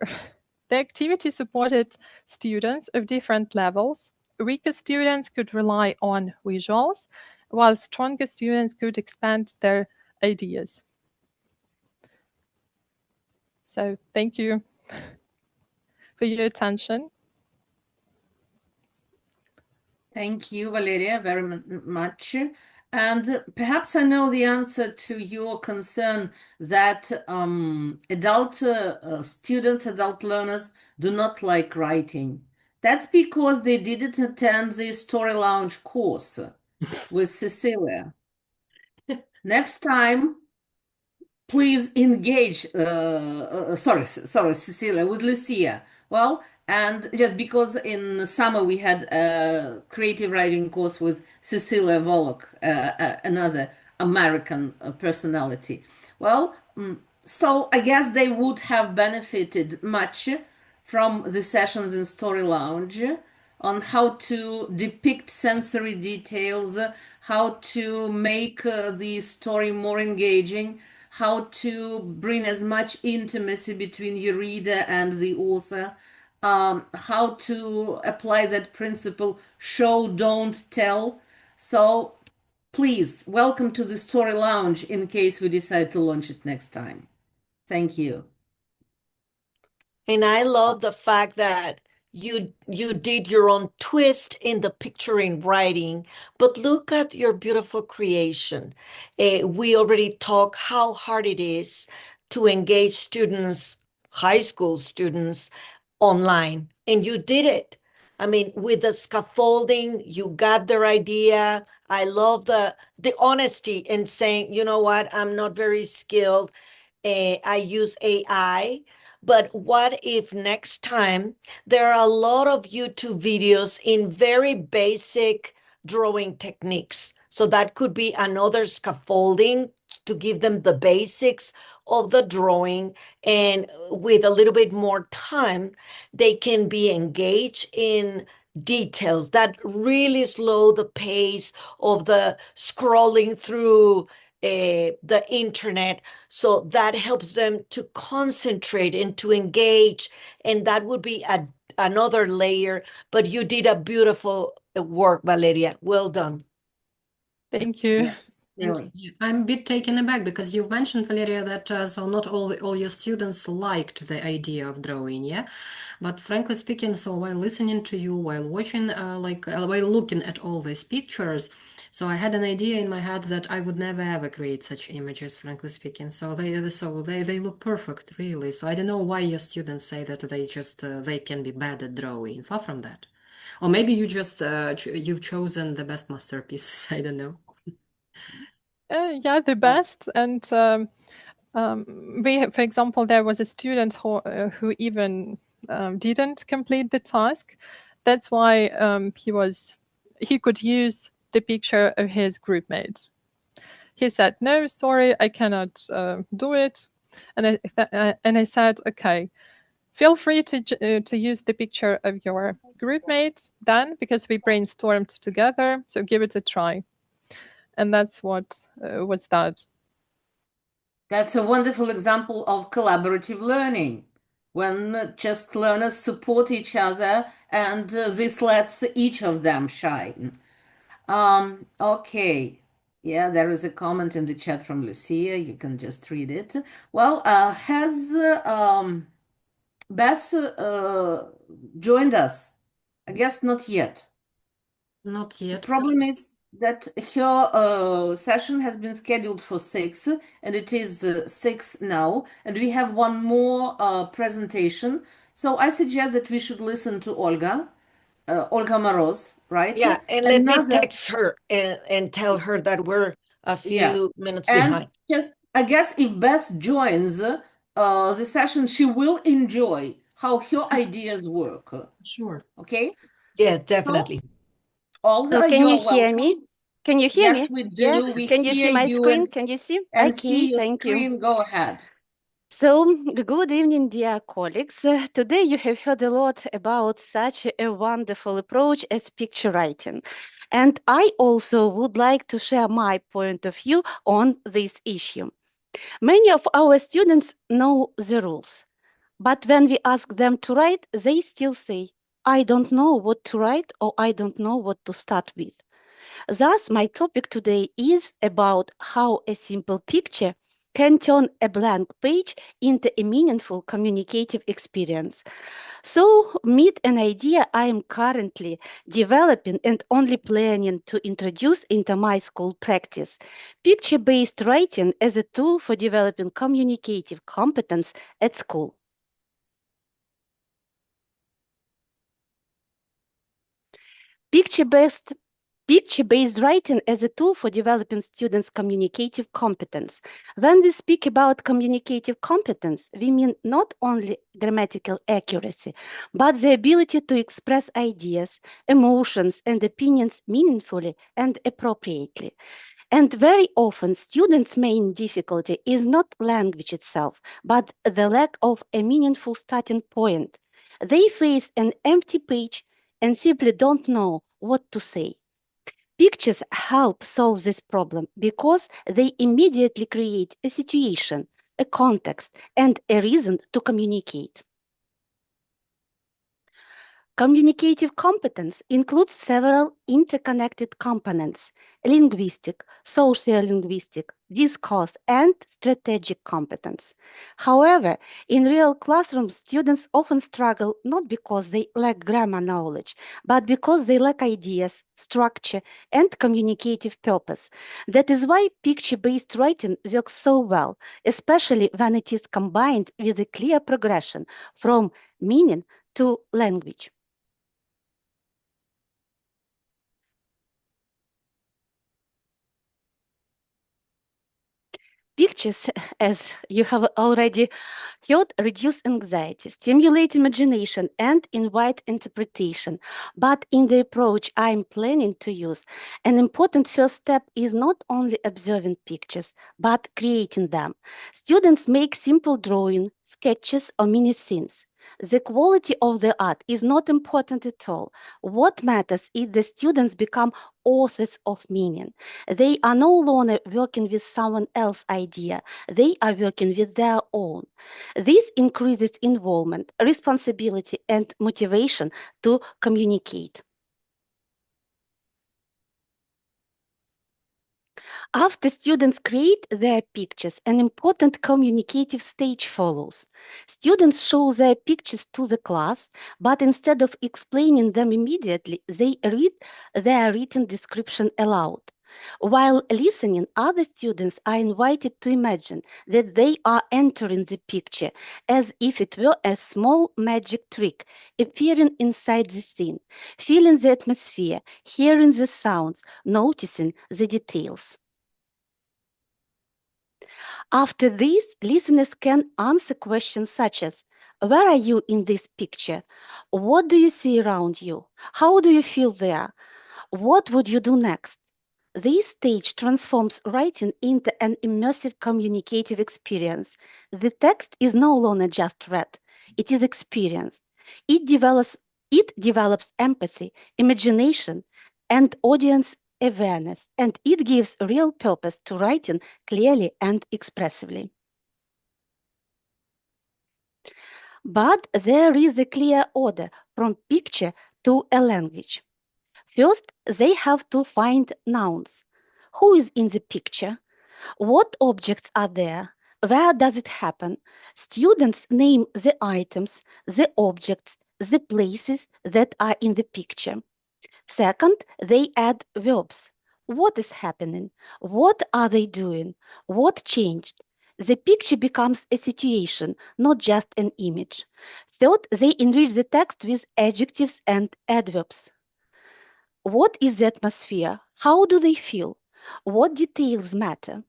[SPEAKER 6] The activity supported students of different levels. Weaker students could rely on visuals, while stronger students could expand their ideas. So thank you for your attention.
[SPEAKER 1] Thank you, Valeria, very much. And perhaps I know the answer to your concern that adult students, adult learners do not like writing. That's because they didn't attend the Story Lounge course with Cecilia. Next time, please engage, sorry, Cecilia, with Lucia. Well, and just because in the summer we had a creative writing course with Cecilia Volok, another American personality. Well, so I guess they would have benefited much from the sessions in Story Lounge on how to depict sensory details, how to make the story more engaging, how to bring as much intimacy between your reader and the author, how to apply that principle, show, don't tell. So please, welcome to the Story Lounge in case we decide to launch it next time. Thank you.
[SPEAKER 4] And I love the fact that you did your own twist in the picture in writing, but look at your beautiful creation. We already talked how hard it is to engage students, high school students, online, and you did it. I mean, with the scaffolding, you got their idea. I love the honesty in saying, you know what, I'm not very skilled. I use AI. But what if next time there are a lot of YouTube videos in very basic drawing techniques? So that could be another scaffolding to give them the basics of the drawing. And with a little bit more time, they can be engaged in details that really slow the pace of the scrolling through the internet. So that helps them to concentrate and to engage. And that would be another layer. But you did a beautiful work, Valeria. Well done.
[SPEAKER 6] Thank you.
[SPEAKER 1] Really.
[SPEAKER 3] I'm a bit taken aback because you mentioned, Valeria, that so not all your students liked the idea of drawing, yeah? But frankly speaking, so while listening to you, while watching, while looking at all these pictures, so I had an idea in my head that I would never ever create such images, frankly speaking. So they look perfect, really. So I don't know why your students say that they can be bad at drawing. Far from that. Or maybe you just you've chosen the best masterpieces. I don't know.
[SPEAKER 6] Yeah, the best. And for example, there was a student who even didn't complete the task. That's why he could use the picture of his group mate. He said, "No, sorry, I cannot do it," and I said, "Okay, feel free to use the picture of your group mate then, because we brainstormed together. So give it a try." And that's what was that.
[SPEAKER 1] That's a wonderful example of collaborative learning, when just learners support each other and this lets each of them shine. Okay. Yeah, there is a comment in the chat from Lucia. You can just read it. Well, has Beth joined us? I guess not yet.
[SPEAKER 3] Not yet.
[SPEAKER 1] The problem is that her session has been scheduled for 6, and it is 6 now, and we have one more presentation. So I suggest that we should listen to Olga Moroz, right?
[SPEAKER 4] Yeah, and let me text her and tell her that we're a few minutes behind.
[SPEAKER 1] Just, I guess if Beth joins the session, she will enjoy how her ideas work.
[SPEAKER 3] Sure.
[SPEAKER 1] Okay?
[SPEAKER 4] Yes, definitely.
[SPEAKER 1] So, Olga,
[SPEAKER 7] So can you hear
[SPEAKER 1] welcome.
[SPEAKER 7] me? Can you hear me?
[SPEAKER 1] Yes, we do.
[SPEAKER 7] Yeah?
[SPEAKER 1] We
[SPEAKER 7] Can you see my
[SPEAKER 1] hear
[SPEAKER 7] screen? Can you see?
[SPEAKER 1] and
[SPEAKER 7] Okay,
[SPEAKER 1] see your
[SPEAKER 7] thank you.
[SPEAKER 1] screen. Go ahead.
[SPEAKER 7] So, good evening, dear colleagues. Today you have heard a lot about such a wonderful approach as picture writing. And I also would like to share my point of view on this issue. Many of our students know the rules, but when we ask them to write, they still say, I don't know what to write, or I don't know what to start with. Thus, my topic today is about how a simple picture can turn a blank page into a meaningful communicative experience. So, meet an idea I am currently developing and only planning to introduce into my school practice: picture-based writing as a tool for developing communicative competence at school. Picture-based writing as a tool for developing students' communicative competence. When we speak about communicative competence, we mean not only grammatical accuracy, but the ability to express ideas, emotions, and opinions meaningfully and appropriately. And very often, students' main difficulty is not language itself, but the lack of a meaningful starting point. They face an empty page and simply don't know what to say. Pictures help solve this problem because they immediately create a situation, a context, and a reason to communicate. Communicative competence includes several interconnected components: linguistic, sociolinguistic, discourse, and strategic competence. However, in real classrooms, students often struggle not because they lack grammar knowledge, but because they lack ideas, structure, and communicative purpose. That is why picture-based writing works so well, especially when it is combined with a clear progression from meaning to language. Pictures, as you have already heard, reduce anxiety, stimulate imagination, and invite interpretation. But in the approach I'm planning to use, an important first step is not only observing pictures, but creating them. Students make simple drawing, sketches, or mini scenes. The quality of the art is not important at all. What matters is the students become authors of meaning. They are no longer working with someone else's idea. They are working with their own. This increases involvement, responsibility, and motivation to communicate. After students create their pictures, an important communicative stage follows. Students show their pictures to the class, but instead of explaining them immediately, they read their written description aloud. While listening, other students are invited to imagine that they are entering the picture as if it were a small magic trick appearing inside the scene, feeling the atmosphere, hearing the sounds, noticing the details. After this, listeners can answer questions such as, where are you in this picture? What do you see around you? How do you feel there? What would you do next? This stage transforms writing into an immersive communicative experience. The text is no longer just read, it is experienced. It develops empathy, imagination, and audience awareness, and it gives real purpose to writing clearly and expressively. But there is a clear order from picture to a language. First, they have to find nouns. Who is in the picture? What objects are there? Where does it happen? Students name the items, the objects, the places that are in the picture. Second, they add verbs. What is happening? What are they doing? What changed? The picture becomes a situation, not just an image. Third, they enrich the text with adjectives and adverbs. What is the atmosphere? How do they feel? What details matter?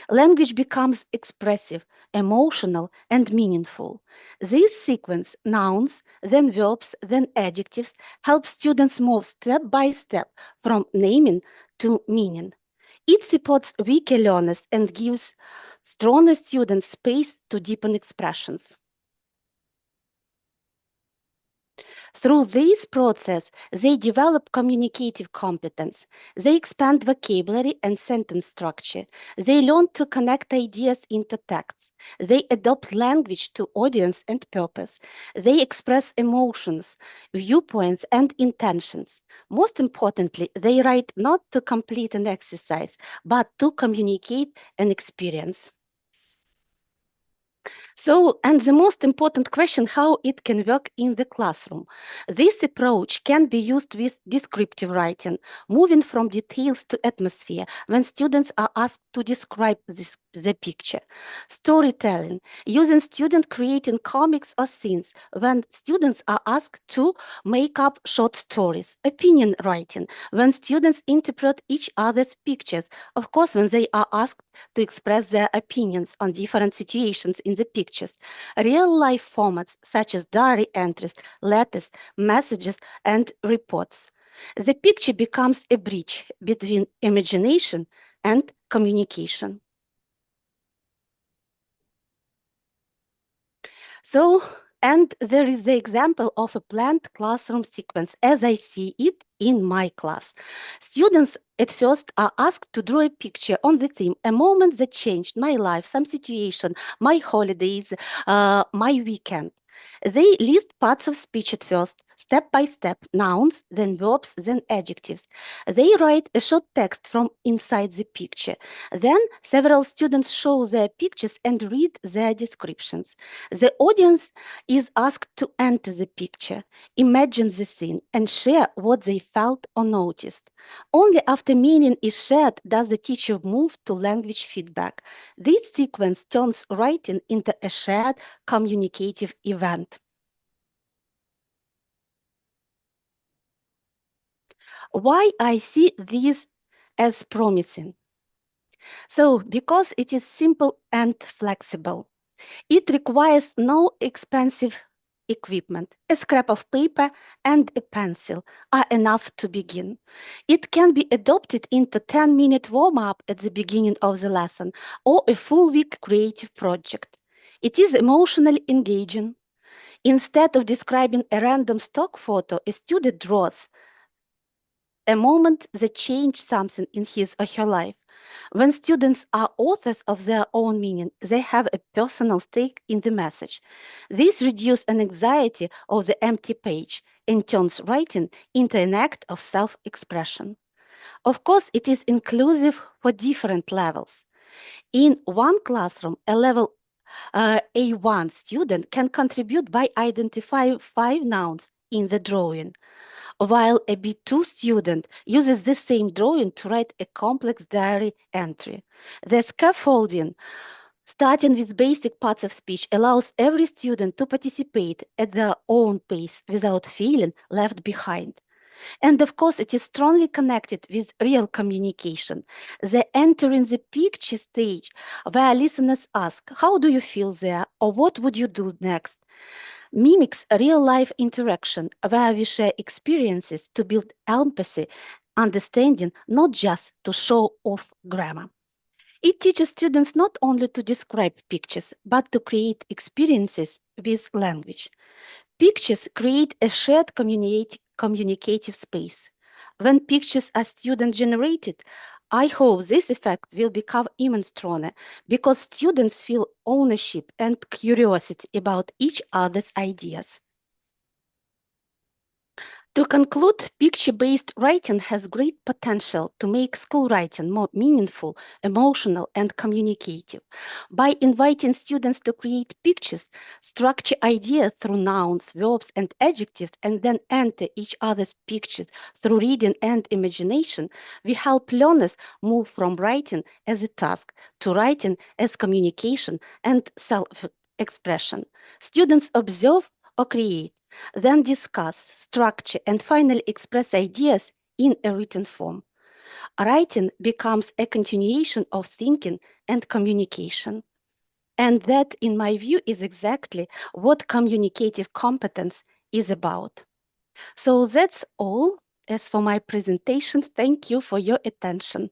[SPEAKER 7] Language becomes expressive, emotional, and meaningful. This sequence, nouns, then verbs, then adjectives, helps students move step by step from naming to meaning. It supports weaker learners and gives stronger students space to deepen expressions. Through this process, they develop communicative competence. They expand vocabulary and sentence structure. They learn to connect ideas into texts. They adopt language to audience and purpose. They express emotions, viewpoints, and intentions. Most importantly, they write not to complete an exercise, but to communicate an experience. And the most important question, how it can work in the classroom. This approach can be used with descriptive writing, moving from details to atmosphere when students are asked to describe the picture. Storytelling, using students creating comics or scenes when students are asked to make up short stories. Opinion writing, when students interpret each other's pictures, of course, when they are asked to express their opinions on different situations in the pictures. Real-life formats such as diary entries, letters, messages, and reports. The picture becomes a bridge between imagination and communication. And there is the example of a planned classroom sequence as I see it in my class. Students at first are asked to draw a picture on the theme, a moment that changed my life, some situation, my holidays, my weekend. They list parts of speech at first, step by step, nouns, then verbs, then adjectives. They write a short text from inside the picture. Then several students show their pictures and read their descriptions. The audience is asked to enter the picture, imagine the scene, and share what they felt or noticed. Only after meaning is shared does the teacher move to language feedback. This sequence turns writing into a shared communicative event. Why I see this as promising? Because it is simple and flexible. It requires no expensive equipment. A scrap of paper and a pencil are enough to begin. It can be adopted into 10-minute warm-up at the beginning of the lesson or a full-week creative project. It is emotionally engaging. Instead of describing a random stock photo, a student draws a moment that changed something in his or her life. When students are authors of their own meaning, they have a personal stake in the message. This reduces an anxiety of the empty page and turns writing into an act of self-expression. Of course, it is inclusive for different levels. In one classroom, a level A1 student can contribute by identifying 5 nouns in the drawing. while a B2 student uses the same drawing to write a complex diary entry. The scaffolding, starting with basic parts of speech, allows every student to participate at their own pace without feeling left behind. And of course, it is strongly connected with real communication. The entering the picture stage, where listeners ask, how do you feel there? Or what would you do next? Mimics a real-life interaction where we share experiences to build empathy, understanding, not just to show off grammar. It teaches students not only to describe pictures, but to create experiences with language. Pictures create a shared communicative space. When pictures are student-generated, I hope this effect will become even stronger because students feel ownership and curiosity about each other's ideas. To conclude, picture-based writing has great potential to make school writing more meaningful, emotional, and communicative. By inviting students to create pictures, structure ideas through nouns, verbs, and adjectives, and then enter each other's pictures through reading and imagination, we help learners move from writing as a task to writing as communication and self-expression. Students observe or create, then discuss, structure, and finally express ideas in a written form. Writing becomes a continuation of thinking and communication. And that, in my view, is exactly what communicative competence is about. So that's all. As for my presentation, thank you for your attention.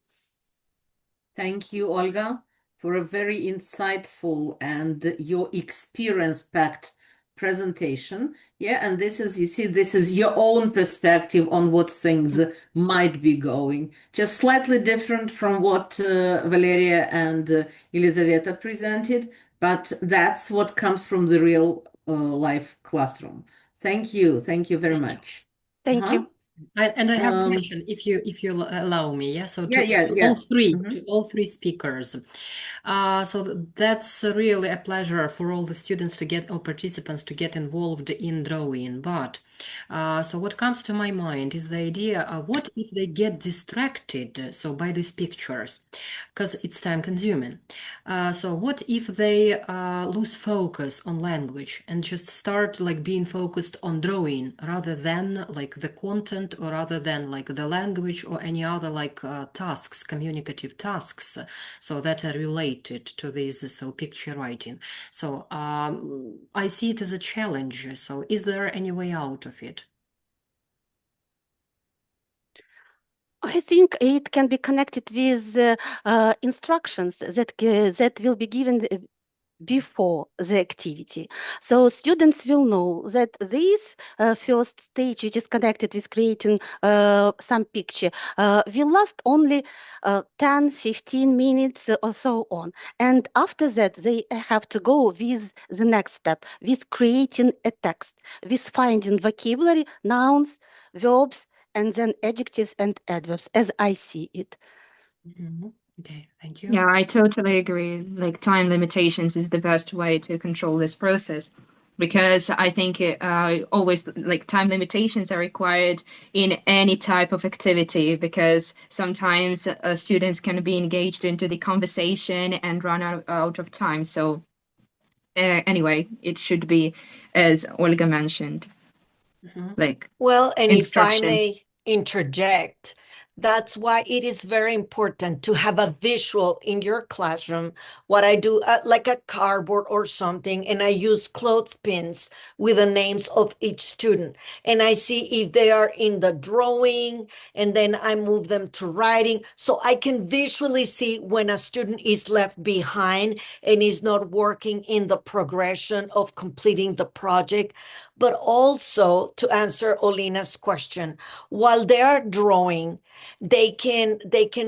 [SPEAKER 1] Thank you, Olga, for a very insightful and your experience-packed presentation. Yeah, and this is, you see, this is your own perspective on what things might be going. Just slightly different from what Valeria and Elizaveta presented, but that's what comes from the real life classroom. Thank you. Thank you very much.
[SPEAKER 7] Thank you.
[SPEAKER 3] And I have a question, if you allow me. Yeah. So to all three speakers. So that's really a pleasure for all the students to get, or participants to get involved in drawing. But so what comes to my mind is the idea: what if they get distracted? So by these pictures, because it's time consuming. So what if they lose focus on language and just start like being focused on drawing rather than like the content, or rather than like the language or any other like tasks, communicative tasks, so that are related to this, so picture writing. So I see it as a challenge. So is there any way out of it?
[SPEAKER 7] I think it can be connected with instructions that will be given before the activity. So students will know that this first stage, which is connected with creating some picture, will last only 10, 15 minutes or so on. And after that, they have to go with the next step, with creating a text, with finding vocabulary, nouns, verbs, and then adjectives and adverbs, as I see it.
[SPEAKER 3] Mm-hmm. Okay, thank you.
[SPEAKER 5] Yeah, I totally agree. Like time limitations is the best way to control this process, because I think always like time limitations are required in any type of activity, because sometimes students can be engaged into the conversation and run out of time. So anyway, it should be, as Olga mentioned, like
[SPEAKER 4] Well, and if I
[SPEAKER 5] instruction.
[SPEAKER 4] may interject, that's why it is very important to have a visual in your classroom. What I do, like a cardboard or something, and I use clothespins with the names of each student. And I see if they are in the drawing, and then I move them to writing. So I can visually see when a student is left behind and is not working in the progression of completing the project. But also, to answer Olina's question, while they are drawing, they can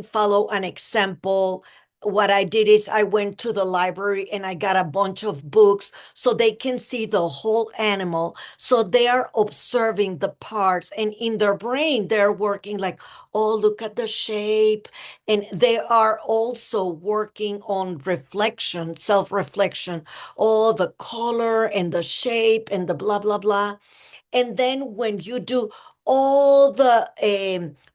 [SPEAKER 4] follow an example. What I did is I went to the library and I got a bunch of books so they can see the whole animal. So they are observing the parts, and in their brain, they're working like, oh, look at the shape. And they are also working on reflection, self-reflection, oh, the color and the shape and the blah, blah, blah. And then when you do all the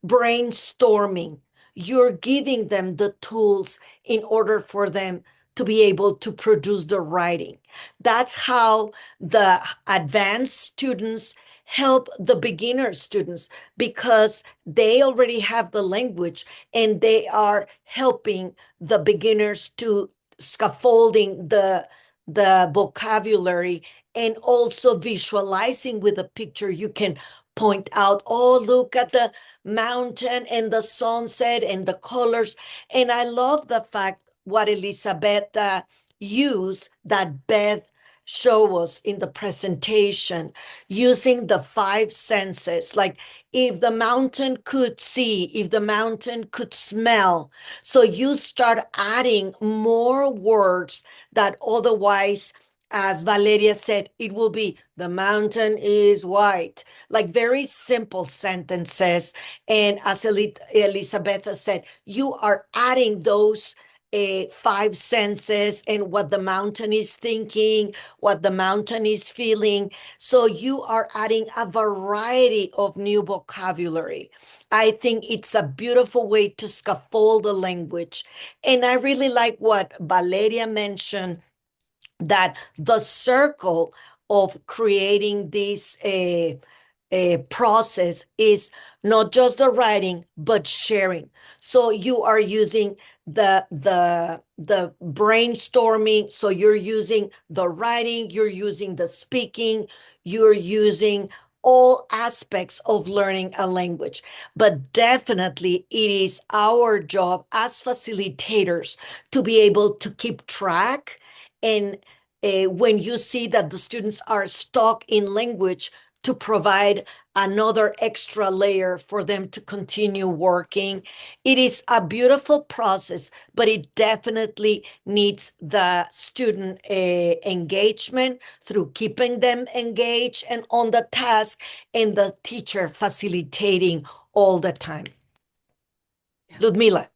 [SPEAKER 4] brainstorming. You're giving them the tools in order for them to be able to produce the writing. That's how the advanced students help the beginner students, because they already have the language and they are helping the beginners to scaffolding the vocabulary, and also visualizing with a picture. You can point out, oh, look at the mountain and the sunset and the colors. And I love the fact what Elizabeth used, that Beth showed us in the presentation, using the five senses. Like, if the mountain could see, if the mountain could smell. So you start adding more words that otherwise, as Valeria said, it will be the mountain is white, like very simple sentences. And as Elizabeth said, you are adding those five senses and what the mountain is thinking, what the mountain is feeling. So you are adding a variety of new vocabulary. I think it's a beautiful way to scaffold the language. And I really like what Valeria mentioned, that the circle of creating this process is not just the writing, but sharing. So you are using the brainstorming. So you're using the writing, you're using the speaking, you're using all aspects of learning a language. But definitely it is our job as facilitators to be able to keep track. And when you see that the students are stuck in language, to provide another extra layer for them to continue working. It is a beautiful process, but it definitely needs the student engagement through keeping them engaged and on the task, and the teacher facilitating all the time. Ludmila.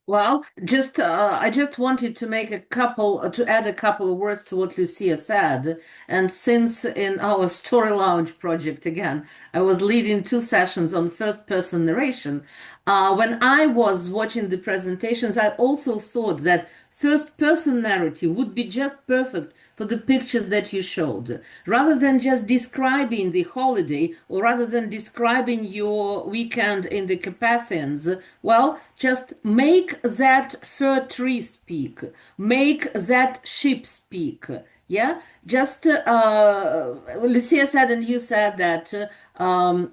[SPEAKER 1] Well, I just wanted to make to add a couple of words to what Lucia said. And since in our Story Lounge project, again, I was leading 2 sessions on first-person narration, when I was watching the presentations, I also thought that first-person narrative would be just perfect for the pictures that you showed. Rather than just describing the holiday, or rather than describing your weekend in the Carpathians, well, just make that fir tree speak, make that ship speak. Yeah, just Lucia said, and you said that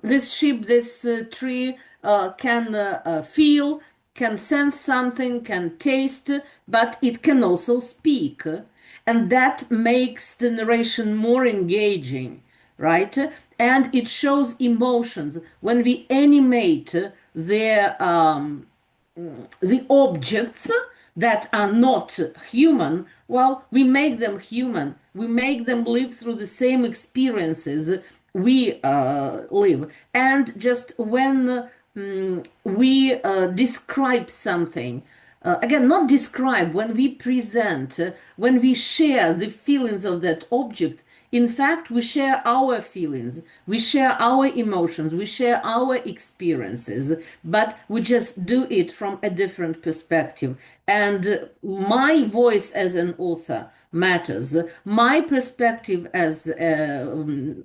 [SPEAKER 1] this ship, this tree can feel, can sense something, can taste, but it can also speak. And that makes the narration more engaging, right? And it shows emotions. When we animate the objects that are not human, well, we make them human. We make them live through the same experiences we live. And just when we describe something, again, not describe, when we present, when we share the feelings of that object, in fact, we share our feelings, we share our emotions, we share our experiences, but we just do it from a different perspective. And my voice as an author matters. My perspective as an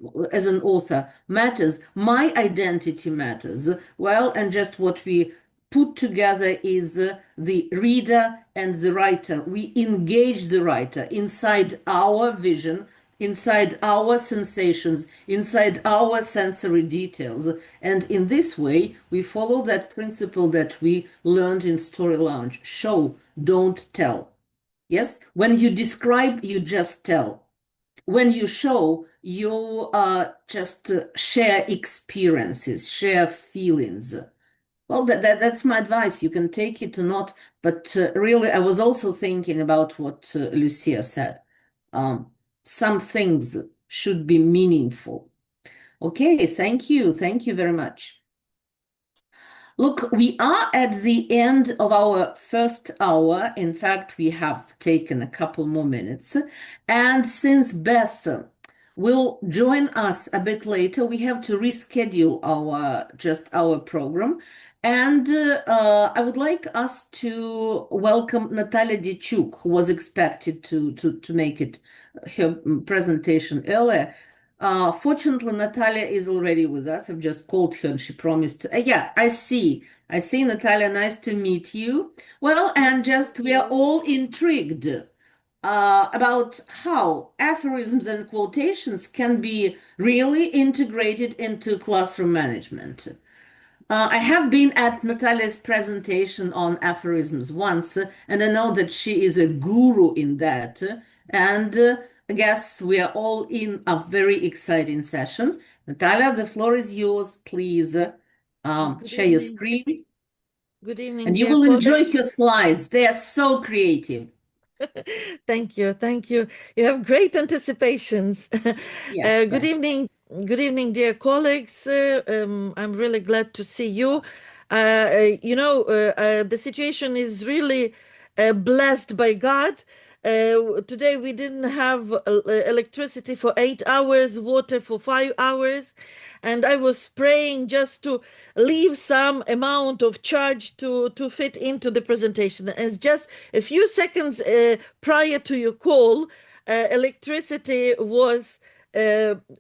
[SPEAKER 1] author matters. My identity matters. Well, and just what we put together is the reader and the writer. We engage the writer inside our vision, inside our sensations, inside our sensory details. And in this way, we follow that principle that we learned in Story Lounge: show, don't tell. Yes? When you describe, you just tell. When you show, you just share experiences, share feelings. Well, that's my advice. You can take it or not, but really, I was also thinking about what Lucia said. Some things should be meaningful. Okay, thank you. Thank you very much. Look, we are at the end of our first hour. In fact, we have taken a couple more minutes. And since Beth will join us a bit later. We have to reschedule our program. And I would like us to welcome Nataliya Dyachuk, who was expected to make her presentation earlier. Fortunately, Nataliya is already with us. I've just called her and she promised to. Yeah, I see. Nataliya. Nice to meet you. Well, and we are all intrigued about how aphorisms and quotations can be really integrated into classroom management. I have been at Nataliya's presentation on aphorisms once, and I know that she is a guru in that. And I guess we are all in a very exciting session. Nataliya, the floor is yours. Please share your screen.
[SPEAKER 8] Good evening,
[SPEAKER 1] and you will enjoy your slides. They are so creative.
[SPEAKER 8] Thank you. Thank you. You have great anticipations.
[SPEAKER 1] Yeah,
[SPEAKER 8] good evening. Good evening, dear colleagues. I'm really glad to see you. The situation is really blessed by God. Today we didn't have electricity for 8 hours, water for 5 hours, and I was praying just to leave some amount of charge to fit into the presentation. As just a few seconds prior to your call, electricity was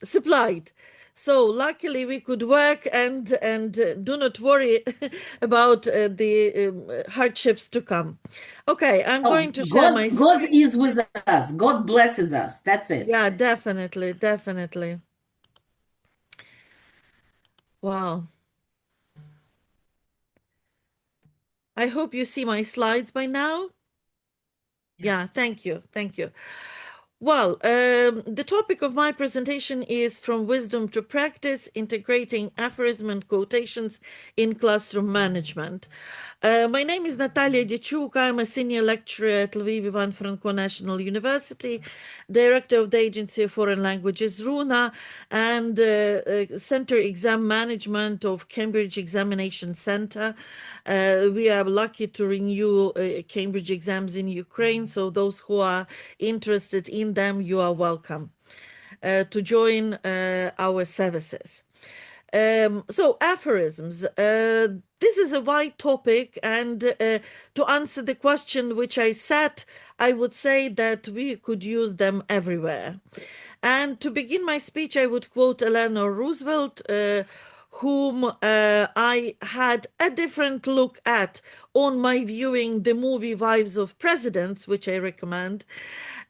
[SPEAKER 8] supplied. So luckily we could work and do not worry about the hardships to come. Okay, I'm going to share my screen.
[SPEAKER 1] God is with us. God blesses us. That's it.
[SPEAKER 8] Yeah, definitely, definitely. Wow. I hope you see my slides by now. Yeah, thank you. Thank you. Well, the topic of my presentation is From Wisdom to Practice, Integrating Aphorism and Quotations in Classroom Management. My name is Nataliya Dyachuk. I'm a senior lecturer at Lviv Ivan Franko National University, director of the Agency of Foreign Languages, RUNA, and Center Exam Management of Cambridge Examination Center. We are lucky to renew Cambridge exams in Ukraine, so those who are interested in them, you are welcome to join our services. So aphorisms, this is a wide topic, and to answer the question which I set, I would say that we could use them everywhere. And to begin my speech, I would quote Eleanor Roosevelt, whom I had a different look at on my viewing the movie Wives of Presidents, which I recommend.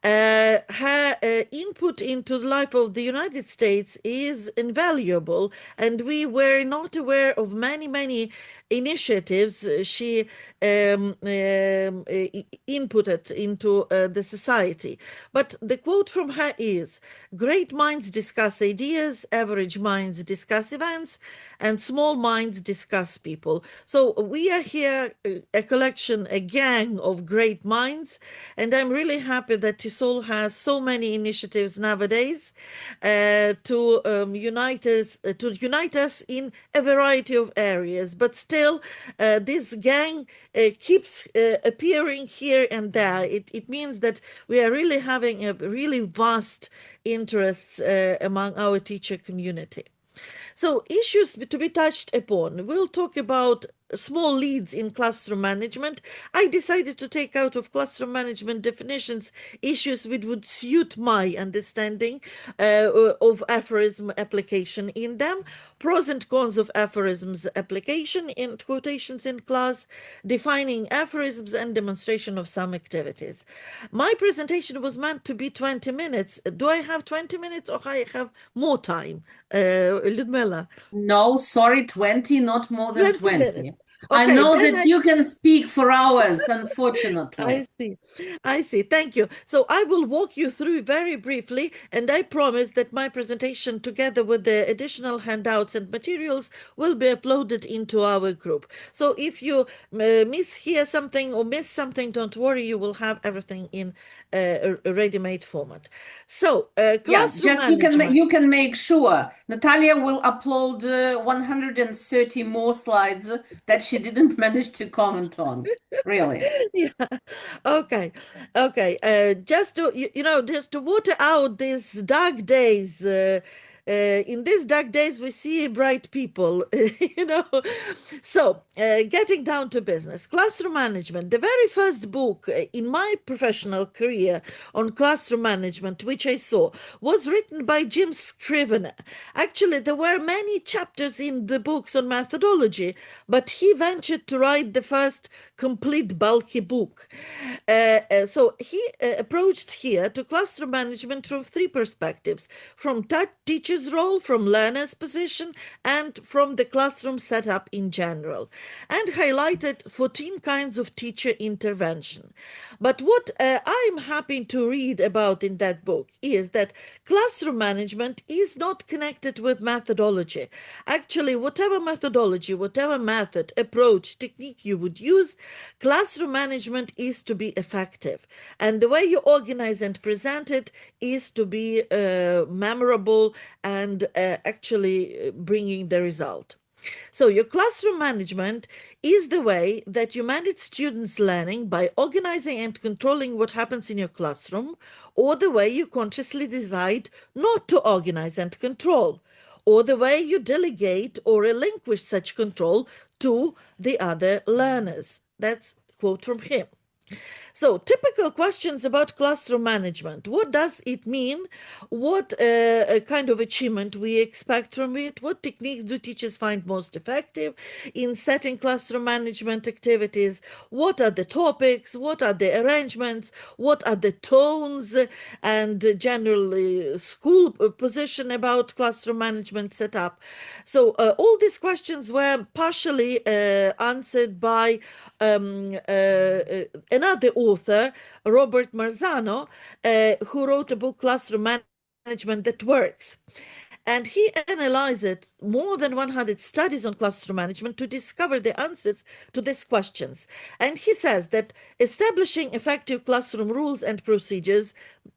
[SPEAKER 8] Her input into the life of the United States is invaluable, and we were not aware of many initiatives she inputted into the society. But the quote from her is, "Great minds discuss ideas, average minds discuss events, and small minds discuss people." So we are here a collection, a gang of great minds, and I'm really happy that TESOL has so many initiatives nowadays to unite us in a variety of areas. But still, this gang keeps appearing here and there. It means that we are really having a really vast interests among our teacher community. So issues to be touched upon. We'll talk about small leads in classroom management. I decided to take out of classroom management definitions issues which would suit my understanding of aphorism application in them, pros and cons of aphorisms application in quotations in class, defining aphorisms, and demonstration of some activities. My presentation was meant to be 20 minutes. Do I have 20 minutes or I have more time, Ludmila?
[SPEAKER 1] No, sorry, 20, not more than 20.
[SPEAKER 8] Minutes.
[SPEAKER 1] Okay, I know that you can speak for hours, unfortunately.
[SPEAKER 8] I see. Thank you. So I will walk you through very briefly, and I promise that my presentation, together with the additional handouts and materials, will be uploaded into our group. So if you mishear something or miss something, don't worry, you will have everything in a ready-made format. So classroom management.
[SPEAKER 1] You can make sure Nataliya will upload 130 more slides that she didn't manage to comment on, really.
[SPEAKER 8] Yeah. Okay. Just to just to water out these dark days. In these dark days, we see bright people. You know. So, getting down to business, classroom management. The very first book in my professional career on classroom management, which I saw, was written by Jim Scrivener. Actually, there were many chapters in the books on methodology, but he ventured to write the first complete bulky book. So he approached here to classroom management from three perspectives: from teacher's role, from learner's position, and from the classroom setup in general, and highlighted 14 kinds of teacher intervention. But what I'm happy to read about in that book is that classroom management is not connected with methodology. Actually, whatever methodology, whatever method, approach, technique you would use, classroom management is to be effective. And the way you organize and present it is to be memorable and actually bringing the result. So your classroom management is the way that you manage students' learning by organizing and controlling what happens in your classroom, or the way you consciously decide not to organize and control, or the way you delegate or relinquish such control to the other learners. That's a quote from him. So, typical questions about classroom management. What does it mean? What kind of achievement we expect from it? What techniques do teachers find most effective in setting classroom management activities? What are the topics? What are the arrangements? What are the tones and generally school position about classroom management setup? So, all these questions were partially answered by another author, Robert Marzano, who wrote a book, Classroom Management That Works. And he analyzed more than 100 studies on classroom management to discover the answers to these questions. And he says that establishing effective classroom rules and procedures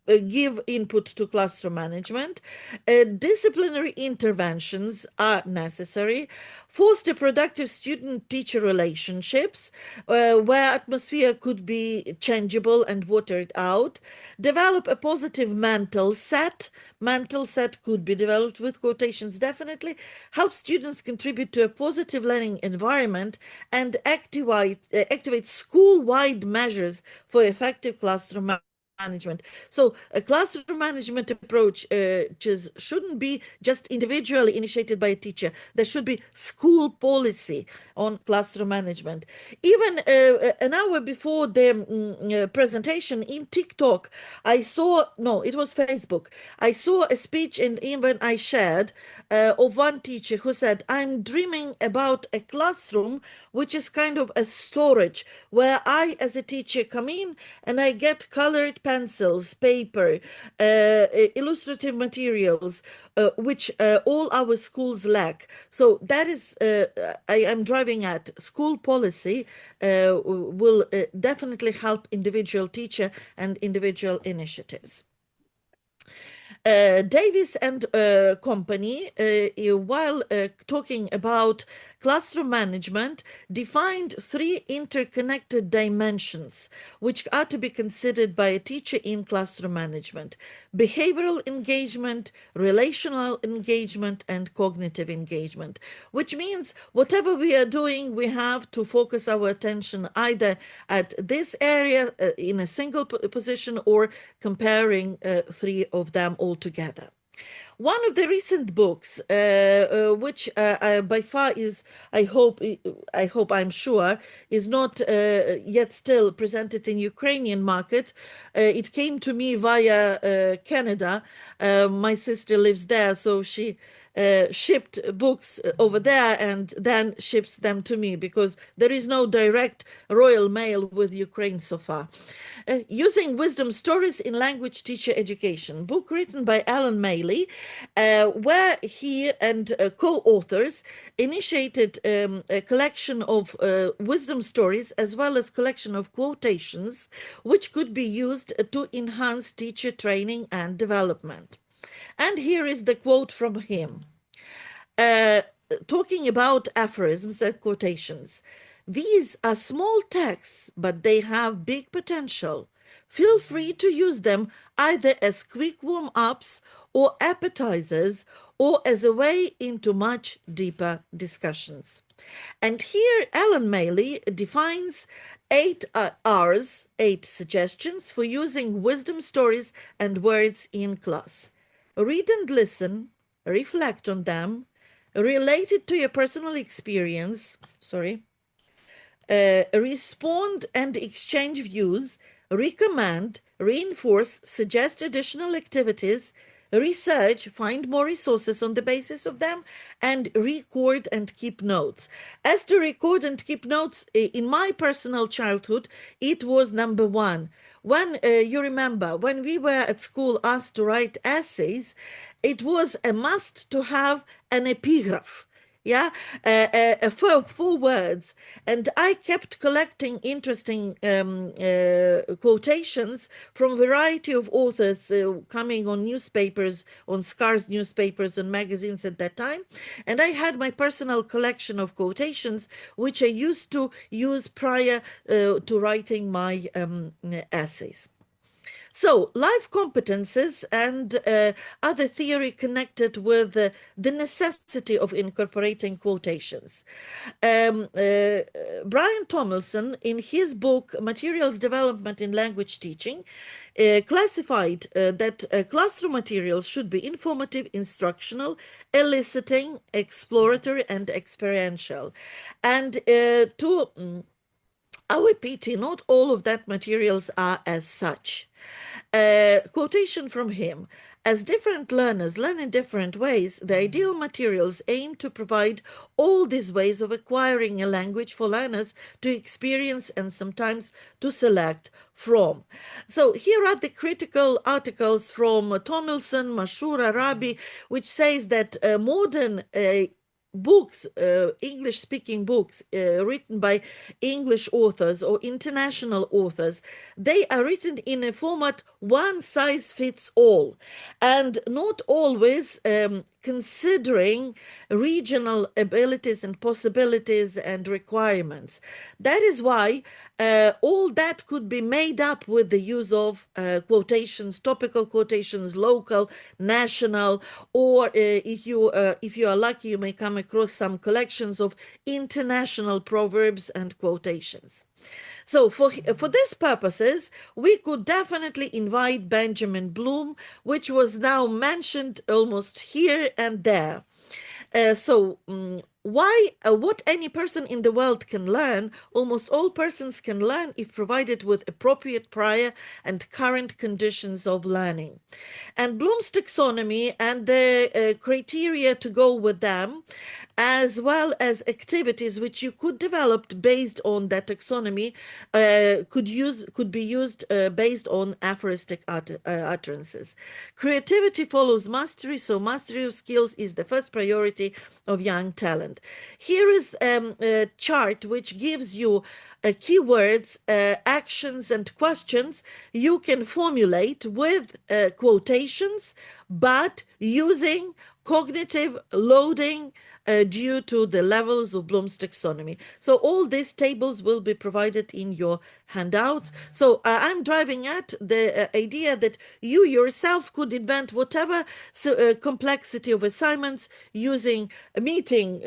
[SPEAKER 8] give input to classroom management. Disciplinary interventions are necessary. Foster productive student-teacher relationships where atmosphere could be changeable and watered out. Develop a positive mental set. Mental set could be developed with quotations, definitely. Help students contribute to a positive learning environment and activate school-wide measures for effective classroom management. So a classroom management approach shouldn't be just individually initiated by a teacher. There should be school policy on classroom management. Even an hour before the presentation in TikTok, it was Facebook. I saw a speech, and even I shared, of one teacher who said, I'm dreaming about a classroom which is kind of a storage where I, as a teacher, come in and I get colored pencils, paper, illustrative materials, which all our schools lack. So that is, I am driving at school policy will definitely help individual teacher and individual initiatives. Davis and company, while talking about classroom management, defined three interconnected dimensions which are to be considered by a teacher in classroom management: behavioral engagement, relational engagement, and cognitive engagement, which means whatever we are doing, we have to focus our attention either at this area in a single position or comparing three of them all together. One of the recent books, which by far is, I'm sure, is not yet still presented in Ukrainian market. It came to me via Canada. My sister lives there, so she shipped books over there and then ships them to me because there is no direct royal mail with Ukraine so far. Using Wisdom Stories in Language Teacher Education, book written by Alan Maley, where he and co-authors initiated a collection of wisdom stories as well as collection of quotations, which could be used to enhance teacher training and development. And here is the quote from him. Talking about aphorisms and quotations. These are small texts, but they have big potential. Feel free to use them either as quick warm-ups or appetizers or as a way into much deeper discussions. And here Alan Maley defines 8 R's, 8 suggestions for using wisdom stories and words in class. Read and listen, reflect on them, relate it to your personal experience, respond and exchange views, recommend, reinforce, suggest additional activities, research, find more resources on the basis of them, and record and keep notes. As to record and keep notes, in my personal childhood, it was number one. When you remember, when we were at school asked to write essays, it was a must to have an epigraph. Yeah, 4 words. And I kept collecting interesting quotations from a variety of authors coming on newspapers, on scarce newspapers and magazines at that time. And I had my personal collection of quotations, which I used to use prior to writing my essays. So, life competences and other theory connected with the necessity of incorporating quotations. Brian Tomlinson, in his book Materials Development in Language Teaching, classified that classroom materials should be informative, instructional, eliciting, exploratory, and experiential. And our pity, not all of that materials are as such. Quotation from him: as different learners learn in different ways, the ideal materials aim to provide all these ways of acquiring a language for learners to experience and sometimes to select from. So here are the critical articles from Tomlinson, Mashur, Arabi, which says that modern books, English-speaking books written by English authors or international authors, they are written in a format one size fits all, and not always considering regional abilities and possibilities and requirements. That is why all that could be made up with the use of quotations, topical quotations, local, national, or if you are lucky, you may come across some collections of international proverbs and quotations. So for these purposes, we could definitely invite Benjamin Bloom, which was now mentioned almost here and there. What any person in the world can learn, almost all persons can learn if provided with appropriate prior and current conditions of learning. And Bloom's taxonomy and the criteria to go with them, as well as activities which you could develop based on that taxonomy, could be used based on aphoristic utterances. Creativity follows mastery, so mastery of skills is the first priority of young talent. Here is a chart which gives you keywords, actions, and questions you can formulate with quotations, but using cognitive loading due to the levels of Bloom's taxonomy. So all these tables will be provided in your handouts. So I'm driving at the idea that you yourself could invent whatever complexity of assignments using meeting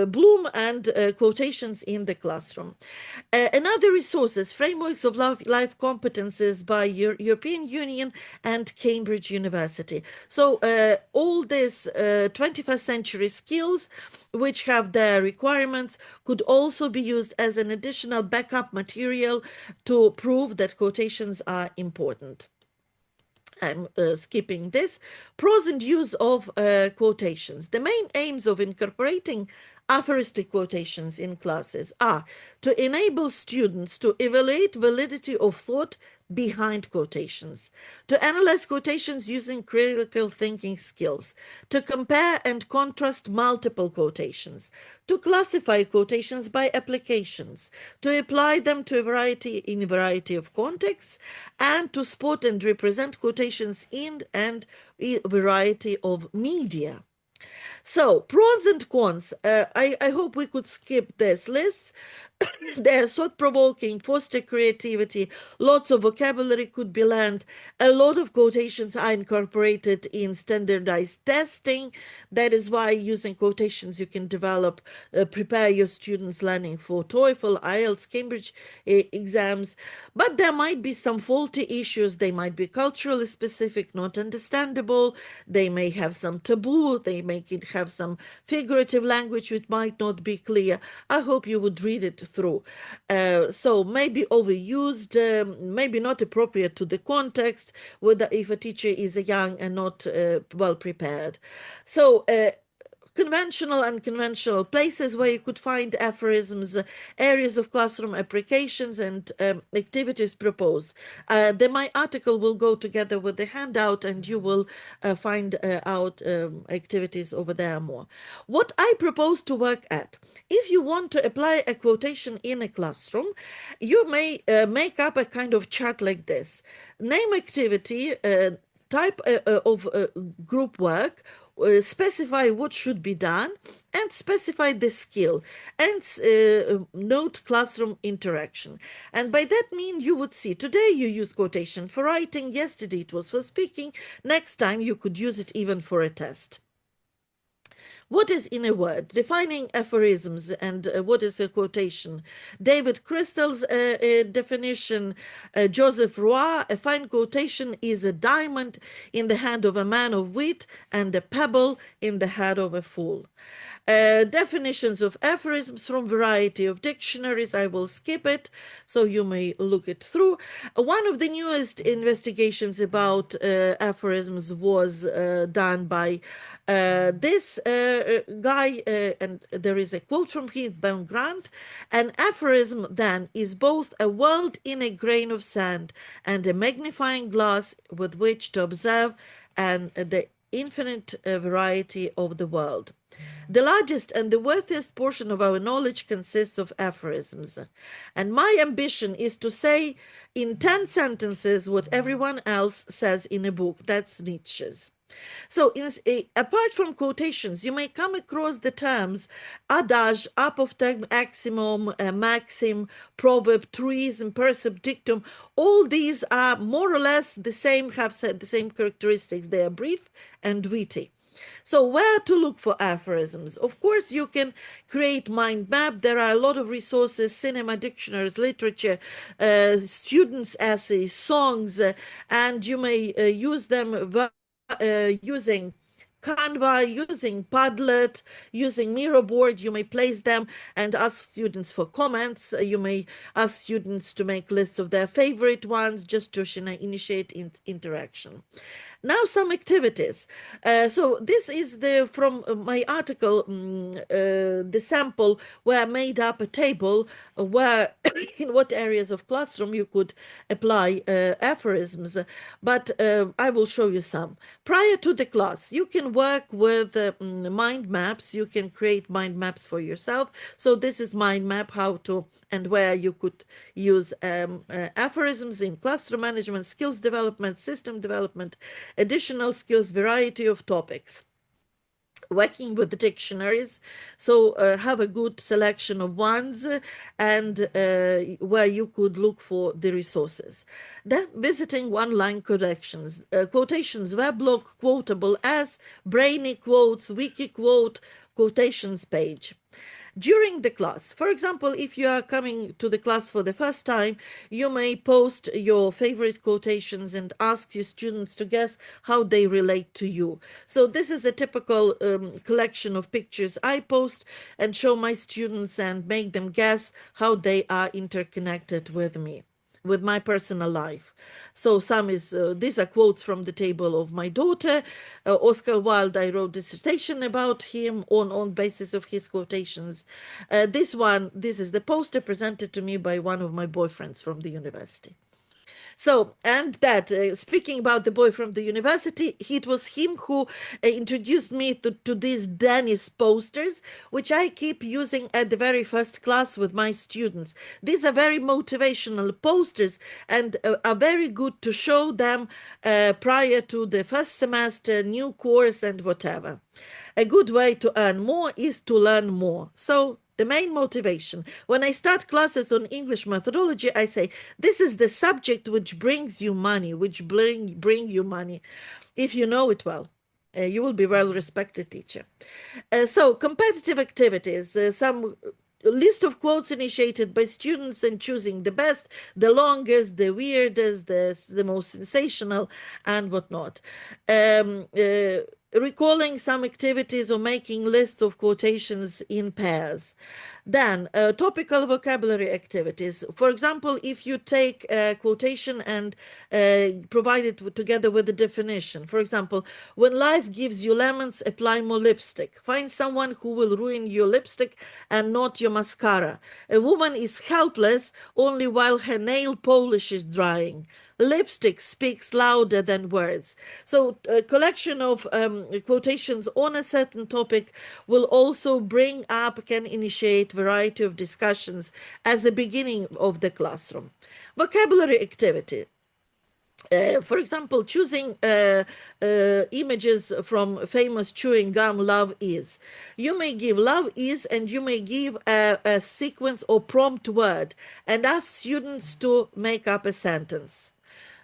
[SPEAKER 8] Bloom and quotations in the classroom. Another resources, frameworks of life competences by European Union and Cambridge University. So all these 21st century skills which have their requirements could also be used as an additional backup material to prove that quotations are important. I'm skipping this. Pros and use of quotations. The main aims of incorporating aphoristic quotations in classes are to enable students to evaluate validity of thought behind quotations, to analyze quotations using critical thinking skills, to compare and contrast multiple quotations, to classify quotations by applications, to apply them to a variety of contexts, and to spot and represent quotations in and a variety of media. So, pros and cons. I hope we could skip this list. They're thought-provoking, foster creativity, lots of vocabulary could be learned. A lot of quotations are incorporated in standardized testing. That is why using quotations you can prepare your students learning for TOEFL, IELTS, Cambridge exams. But there might be some faulty issues. They might be culturally specific, not understandable. They may have some taboo. They may have some figurative language which might not be clear. I hope you would read it through. So maybe overused, maybe not appropriate to the context, whether if a teacher is young and not well prepared. So conventional and unconventional places where you could find aphorisms, areas of classroom applications and activities proposed. My article will go together with the handout and you will find out activities over there more. What I propose to work at, if you want to apply a quotation in a classroom, you may make up a kind of chart like this. Name activity, type of group work, specify what should be done, and specify the skill, and note classroom interaction. And by that mean you would see today you use quotation for writing, yesterday it was for speaking, next time you could use it even for a test. What is in a word? Defining aphorisms and what is a quotation. David Crystal's definition, Joseph Roy, a fine quotation is a diamond in the hand of a man of wit and a pebble in the head of a fool. Definitions of aphorisms from variety of dictionaries. I will skip it so you may look it through. One of the newest investigations about aphorisms was done by this guy, and there is a quote from him, Ben Grant. An aphorism then is both a world in a grain of sand and a magnifying glass with which to observe and the infinite variety of the world. The largest and the worthiest portion of our knowledge consists of aphorisms. And my ambition is to say in 10 sentences what everyone else says in a book. That's Nietzsche's. So apart from quotations, you may come across the terms adage, apophthegm, axiom, maxim, proverb, truism, percept, dictum. All these are more or less the same, have the same characteristics. They are brief and witty. So where to look for aphorisms? Of course, you can create mind map. There are a lot of resources, cinema, dictionaries, literature, students' essays, songs, and you may use them using Canva, using Padlet, using Miro-board. You may place them and ask students for comments. You may ask students to make lists of their favorite ones just to initiate interaction. Now some activities. So this is from my article, the sample where I made up a table where in what areas of classroom you could apply aphorisms, but I will show you some. Prior to the class, you can work with mind maps. You can create mind maps for yourself. So this is mind map, how to and where you could use aphorisms in classroom management, skills development, system development, additional skills, variety of topics. Working with the dictionaries, so have a good selection of ones and where you could look for the resources. Then visiting one-line quotations, weblog quotable as brainy quotes, wiki quote, quotations page. During the class, for example, if you are coming to the class for the first time, you may post your favorite quotations and ask your students to guess how they relate to you. So this is a typical collection of pictures I post and show my students and make them guess how they are interconnected with me, with my personal life. So these are quotes from the table of my daughter. Oscar Wilde, I wrote dissertation about him on basis of his quotations. This is the poster presented to me by one of my boyfriends from the university. So, and that, speaking about the boy from the university, it was him who introduced me to these Dennis posters, which I keep using at the very first class with my students. These are very motivational posters and are very good to show them prior to the first semester, new course, and whatever. A good way to earn more is to learn more. So, the main motivation. When I start classes on English methodology, I say, this is the subject which brings you money, which bring you money. If you know it well, you will be well-respected teacher. So competitive activities, some list of quotes initiated by students and choosing the best, the longest, the weirdest, the most sensational, and whatnot. Recalling some activities or making lists of quotations in pairs. Then, topical vocabulary activities. For example, if you take a quotation and provide it together with a definition. For example, when life gives you lemons, apply more lipstick. Find someone who will ruin your lipstick and not your mascara. A woman is helpless only while her nail polish is drying. Lipstick speaks louder than words. So a collection of quotations on a certain topic will also bring up, can initiate variety of discussions as the beginning of the classroom. Vocabulary activity. For example, choosing images from famous chewing gum Love Is. You may give Love Is and you may give a sequence or prompt word and ask students to make up a sentence.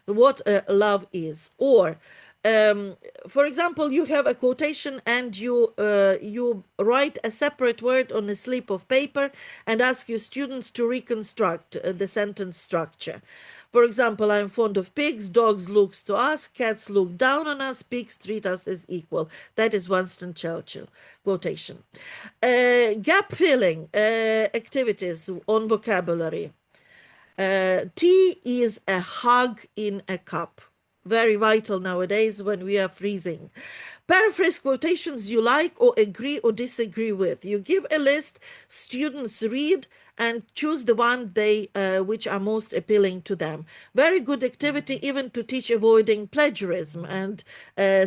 [SPEAKER 8] What love is. Or for example, you have a quotation and you write a separate word on a slip of paper and ask your students to reconstruct the sentence structure. For example, I'm fond of pigs, dogs look to us, cats look down on us, pigs treat us as equal. That is Winston Churchill quotation. Gap filling activities on vocabulary. Tea is a hug in a cup. Very vital nowadays when we are freezing. Paraphrase quotations you like or agree or disagree with. You give a list, students read and choose the one they which are most appealing to them. Very good activity even to teach avoiding plagiarism and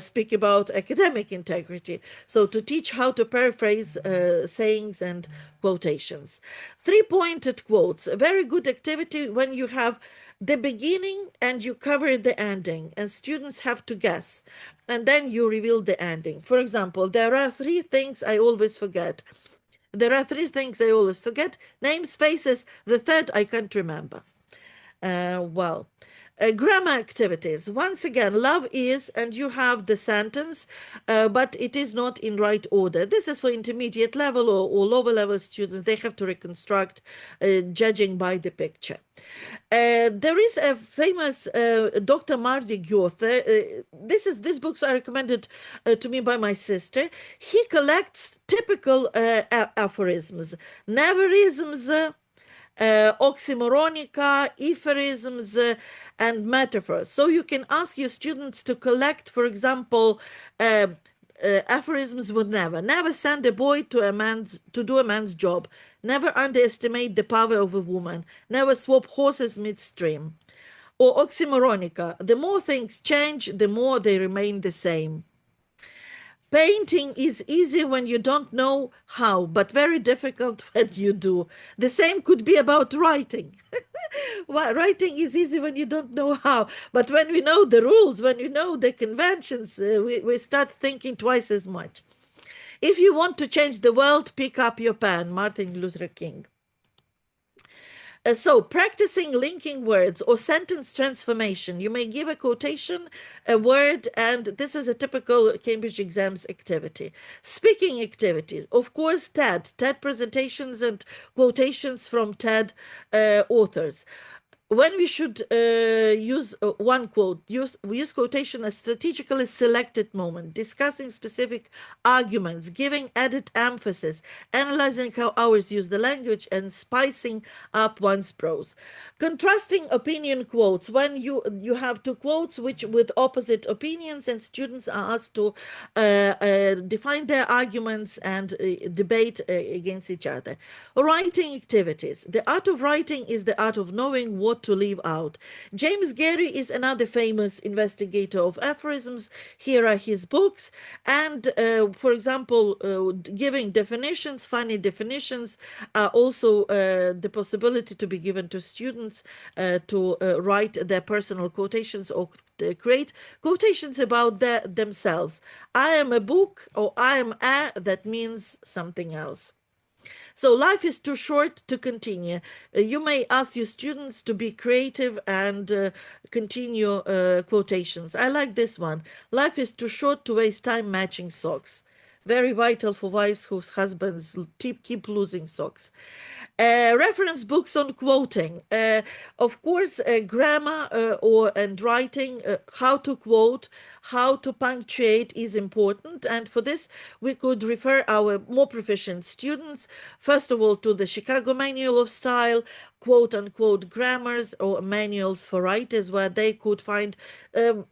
[SPEAKER 8] speak about academic integrity. So to teach how to paraphrase sayings and quotations. Three-pointed quotes. A very good activity when you have the beginning and you cover the ending and students have to guess and then you reveal the ending. For example, there are three things I always forget. Names, faces. The third I can't remember. Grammar activities. Once again, love is, and you have the sentence, but it is not in right order. This is for intermediate level or lower level students. They have to reconstruct judging by the picture. There is a famous Dr. Marty Goethe. These books are recommended to me by my sister. He collects typical aphorisms, neverisms, oxymoronica, aphorisms, and metaphors. So you can ask your students to collect, for example, aphorisms with never send a boy to do a man's job, never underestimate the power of a woman, never swap horses midstream. Or oxymoronica, the more things change, the more they remain the same. Painting is easy when you don't know how, but very difficult when you do. The same could be about writing. Well, writing is easy when you don't know how, but when we know the rules, when we know the conventions, we start thinking twice as much. If you want to change the world, pick up your pen, Martin Luther King. So practicing linking words or sentence transformation. You may give a quotation, a word, and this is a typical Cambridge exams activity. Speaking activities, of course, TED presentations and quotations from TED authors. When we should use one quote, we use quotation as strategically selected moment, discussing specific arguments, giving added emphasis, analyzing how others use the language, and spicing up one's prose. Contrasting opinion quotes, when you have two quotes which with opposite opinions and students are asked to define their arguments and debate against each other. Writing activities. The art of writing is the art of knowing what not to leave out. James Gary is another famous investigator of aphorisms. Here are his books. And for example, giving definitions, funny definitions, also the possibility to be given to students to write their personal quotations or create quotations about themselves. I am a book, or I am a, that means something else. So life is too short to continue. You may ask your students to be creative and continue quotations. I like this one. Life is too short to waste time matching socks. Very vital for wives whose husbands keep losing socks. Reference books on quoting. Of course, grammar and writing, how to quote, how to punctuate is important. And for this, we could refer our more proficient students, first of all, to the Chicago Manual of Style, quote-unquote grammars or manuals for writers, where they could find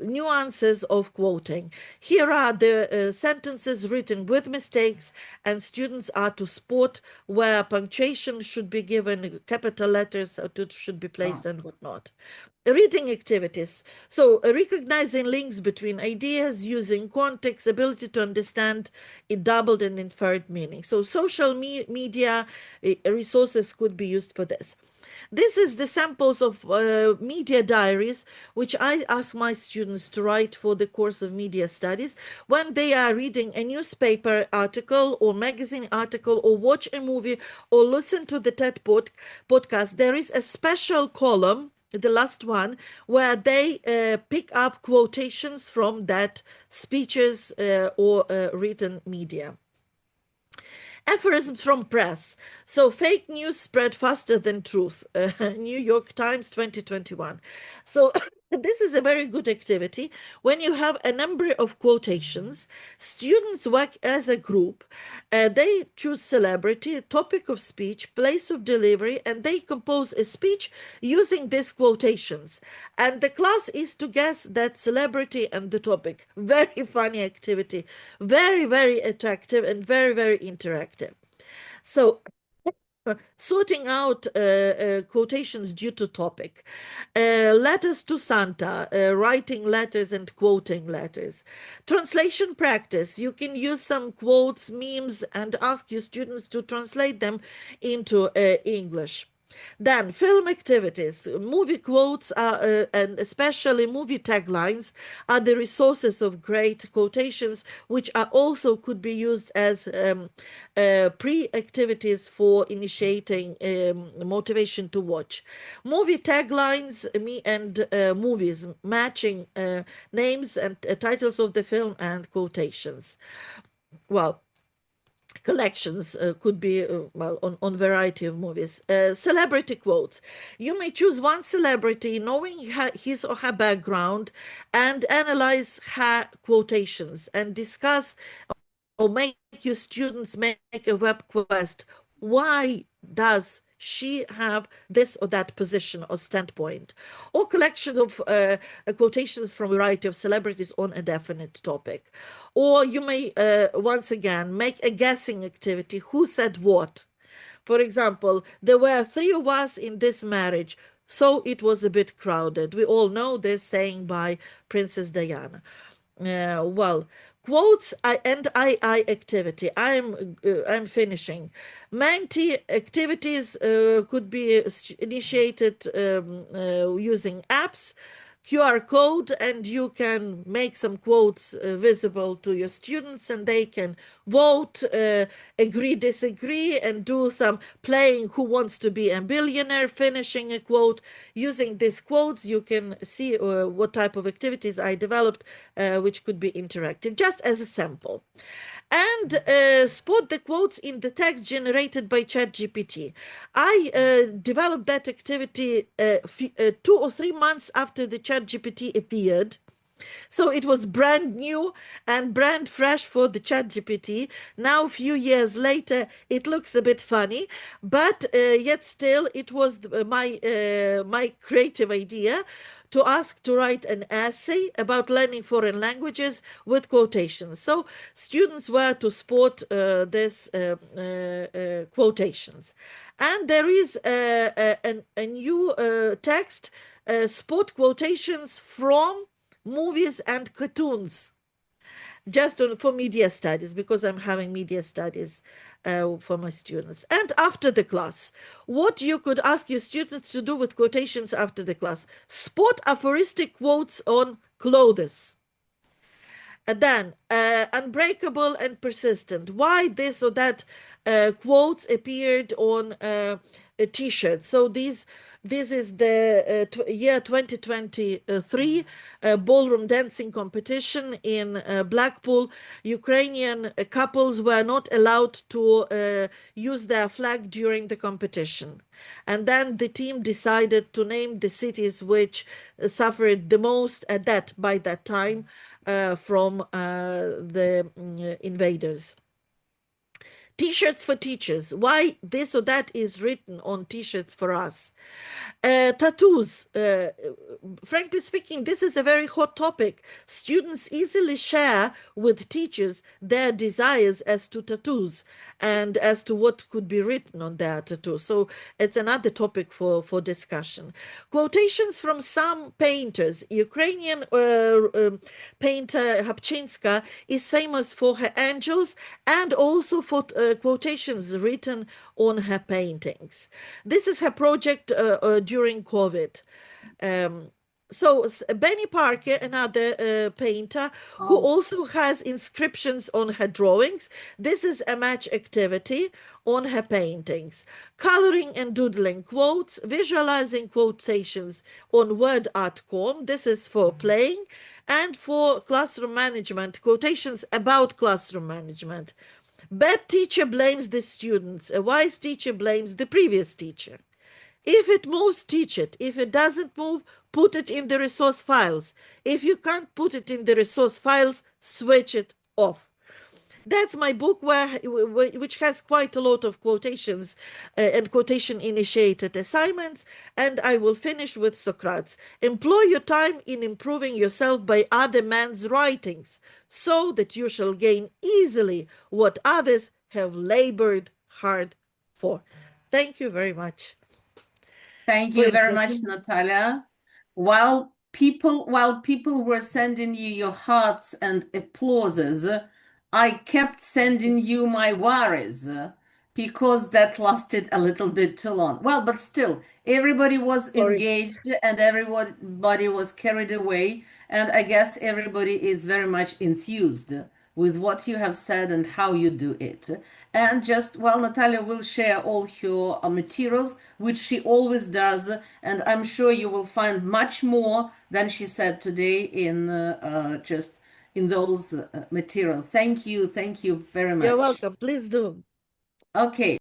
[SPEAKER 8] nuances of quoting. Here are the sentences written with mistakes, and students are to spot where punctuation should be given, capital letters should be placed, and whatnot. Reading activities. So recognizing links between ideas, using context, ability to understand in doubled and inferred meaning. So social media resources could be used for this. This is the samples of media diaries, which I ask my students to write for the course of media studies when they are reading a newspaper article or magazine article or watch a movie or listen to the TED podcast. There is a special column, the last one, where they pick up quotations from that speeches or written media. Aphorisms from press. So fake news spread faster than truth. New York Times 2021. So this is a very good activity. When you have a number of quotations, students work as a group. They choose celebrity, topic of speech, place of delivery, and they compose a speech using these quotations. And the class is to guess that celebrity and the topic. Very funny activity. Very, very attractive and very, very interactive. So sorting out quotations due to topic. Letters to Santa, writing letters and quoting letters. Translation practice. You can use some quotes, memes, and ask your students to translate them into English. Then film activities, movie quotes and especially movie taglines are the resources of great quotations, which are also could be used as pre-activities for initiating motivation to watch. Movie taglines and movies, matching names and titles of the film and quotations. Well, collections could be on variety of movies. Celebrity quotes. You may choose one celebrity, knowing his or her background, and analyze her quotations and discuss or make your students make a web quest. Why does she have this or that position or standpoint? Or collection of quotations from a variety of celebrities on a definite topic. Or you may, once again, make a guessing activity. Who said what? For example, there were 3 of us in this marriage, so it was a bit crowded. We all know this saying by Princess Diana. Well, quotes and II activity. I'm finishing. Menti activities could be initiated using apps, QR code, and you can make some quotes visible to your students, and they can vote, agree, disagree, and do some playing Who Wants to Be a Billionaire, finishing a quote. Using these quotes, you can see what type of activities I developed, which could be interactive, just as a sample. And spot the quotes in the text generated by ChatGPT. I developed that activity 2 or 3 months after the ChatGPT appeared. So it was brand new and brand fresh for the ChatGPT. Now, a few years later, it looks a bit funny, but yet still, it was my creative idea to ask to write an essay about learning foreign languages with quotations. So students were to spot these quotations. And there is a new text, spot quotations from movies and cartoons, just for media studies, because I'm having media studies for my students. And after the class, what you could ask your students to do with quotations after the class: spot aphoristic quotes on clothes. And then unbreakable and persistent. Why this or that quotes appeared on a t-shirt. So this is the year 2023 ballroom dancing competition in Blackpool. Ukrainian couples were not allowed to use their flag during the competition. And then the team decided to name the cities which suffered the most by that time from the invaders. T-shirts for teachers. Why this or that is written on T-shirts for us. Tattoos. Frankly speaking, this is a very hot topic. Students easily share with teachers their desires as to tattoos and as to what could be written on their tattoo. So it's another topic for discussion. Quotations from some painters. Ukrainian painter Hapchinska is famous for her angels and also for quotations written on her paintings. This is her project during COVID. So Benny Parker, another painter, who also has inscriptions on her drawings. This is a match activity on her paintings. Coloring and doodling quotes, visualizing quotations on word art form. This is for playing. And for classroom management, quotations about classroom management. Bad teacher blames the students. A wise teacher blames the previous teacher. If it moves, teach it. If it doesn't move, put it in the resource files. If you can't put it in the resource files, switch it off. That's my book, which has quite a lot of quotations and quotation-initiated assignments. And I will finish with Socrates. Employ your time in improving yourself by other men's writings, so that you shall gain easily what others have labored hard for. Thank you very much.
[SPEAKER 1] Thank you very much, Nataliya. While people were sending you your hearts and applauses, I kept sending you my worries because that lasted a little bit too long. Well, but still, everybody was engaged and everybody was carried away, and I guess everybody is very much enthused with what you have said and how you do it. And Nataliya will share all her materials, which she always does, and I'm sure you will find much more than she said today in those materials. Thank you very much.
[SPEAKER 8] You're welcome. Please do.
[SPEAKER 1] Okay.